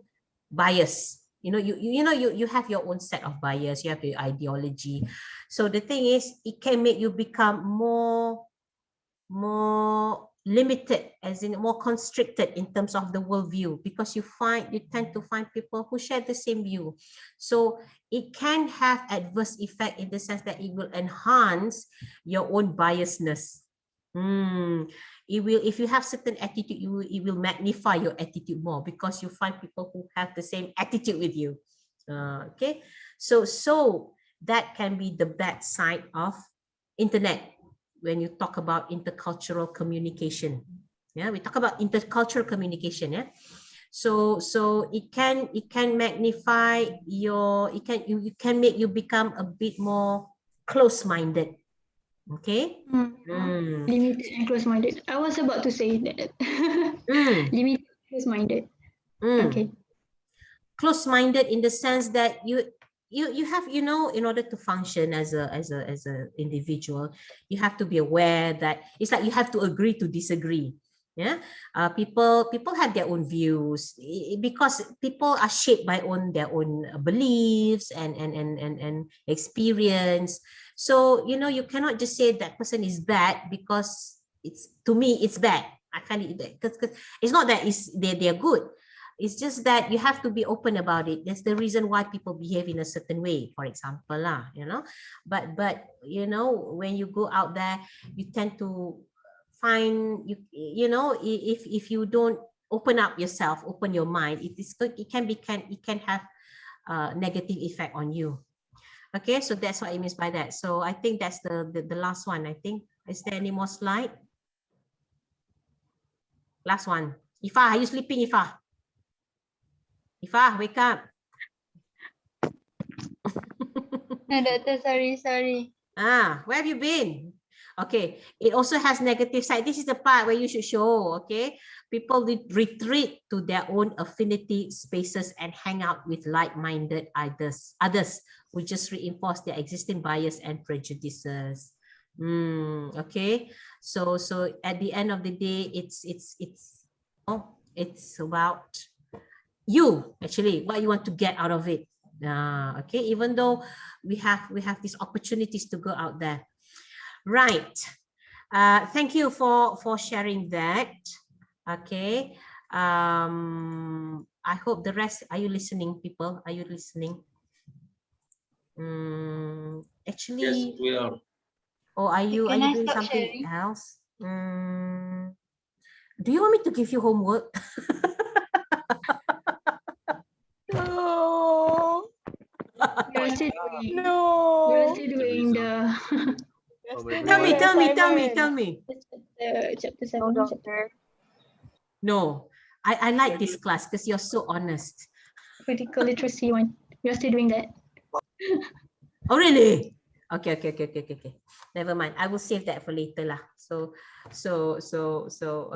bias. You know, you have your own set of bias, you have your ideology. So the thing is, it can make you become more limited, as in more constricted in terms of the worldview, because you tend to find people who share the same view. So it can have adverse effect in the sense that it will enhance your own biasness. It will, if you have certain attitude, it will magnify your attitude more, because you find people who have the same attitude with you. Okay, so that can be the bad side of internet. When you talk about intercultural communication, yeah, we talk about intercultural communication, yeah. So it can magnify your, it can make you become a bit more close-minded. Okay. Limited and close-minded. I was about to say that. Limited, close-minded. Okay. Close-minded in the sense that you have, you know, in order to function as a individual, you have to be aware that it's like you have to agree to disagree. Yeah, people have their own views, because people are shaped by their own beliefs and experience. So, you know, you cannot just say that person is bad because to me it's bad. I can't, because it's not that they're good. It's just that you have to be open about it. That's the reason why people behave in a certain way, for example, you know. But you know, when you go out there, you tend to find, you know, if you don't open up yourself, open your mind, it can have a negative effect on you. Okay, so that's what it means by that. So I think that's the last one. I think, is there any more slide? Last one. Ifa, are you sleeping, Ifa? Ifa, wake up. No, Doctor, sorry. Where have you been? Okay, it also has negative side. This is the part where you should show, okay? People retreat to their own affinity spaces and hang out with like-minded others who just reinforce their existing bias and prejudices. Okay, so at the end of the day, it's about you actually, what you want to get out of it. Okay, even though we have these opportunities to go out there. Right. Thank you for sharing that. Okay. I hope the rest, are you listening, people? Are you listening? Actually, Yes, we are. or are you doing something else? Do you want me to give you homework? No. We're still doing, No. we're still doing the Tell me. chapter 7. No, doctor. No, I like this class because you're so honest. Critical literacy one. We're still doing that. Oh, really? Okay. Never mind. I will save that for later lah. So,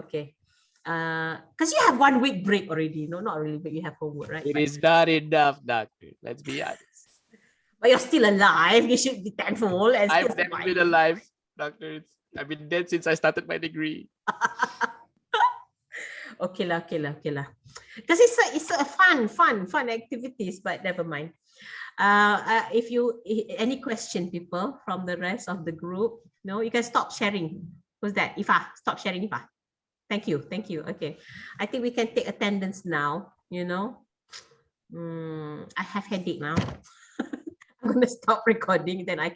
okay. Because you have 1 week break already. No, not really, but you have homework, right? It is not enough, doctor. Let's be honest. But you're still alive. You should be thankful. And I've never been alive, doctor. I've been dead since I started my degree. Okay lah. Because it's a fun activities, but never mind. If you any question, people from the rest of the group, no, you can stop sharing. Who's that? Ifa, stop sharing, Ifa. Thank you. Okay, I think we can take attendance now. I have headache now. I'm gonna stop recording, then I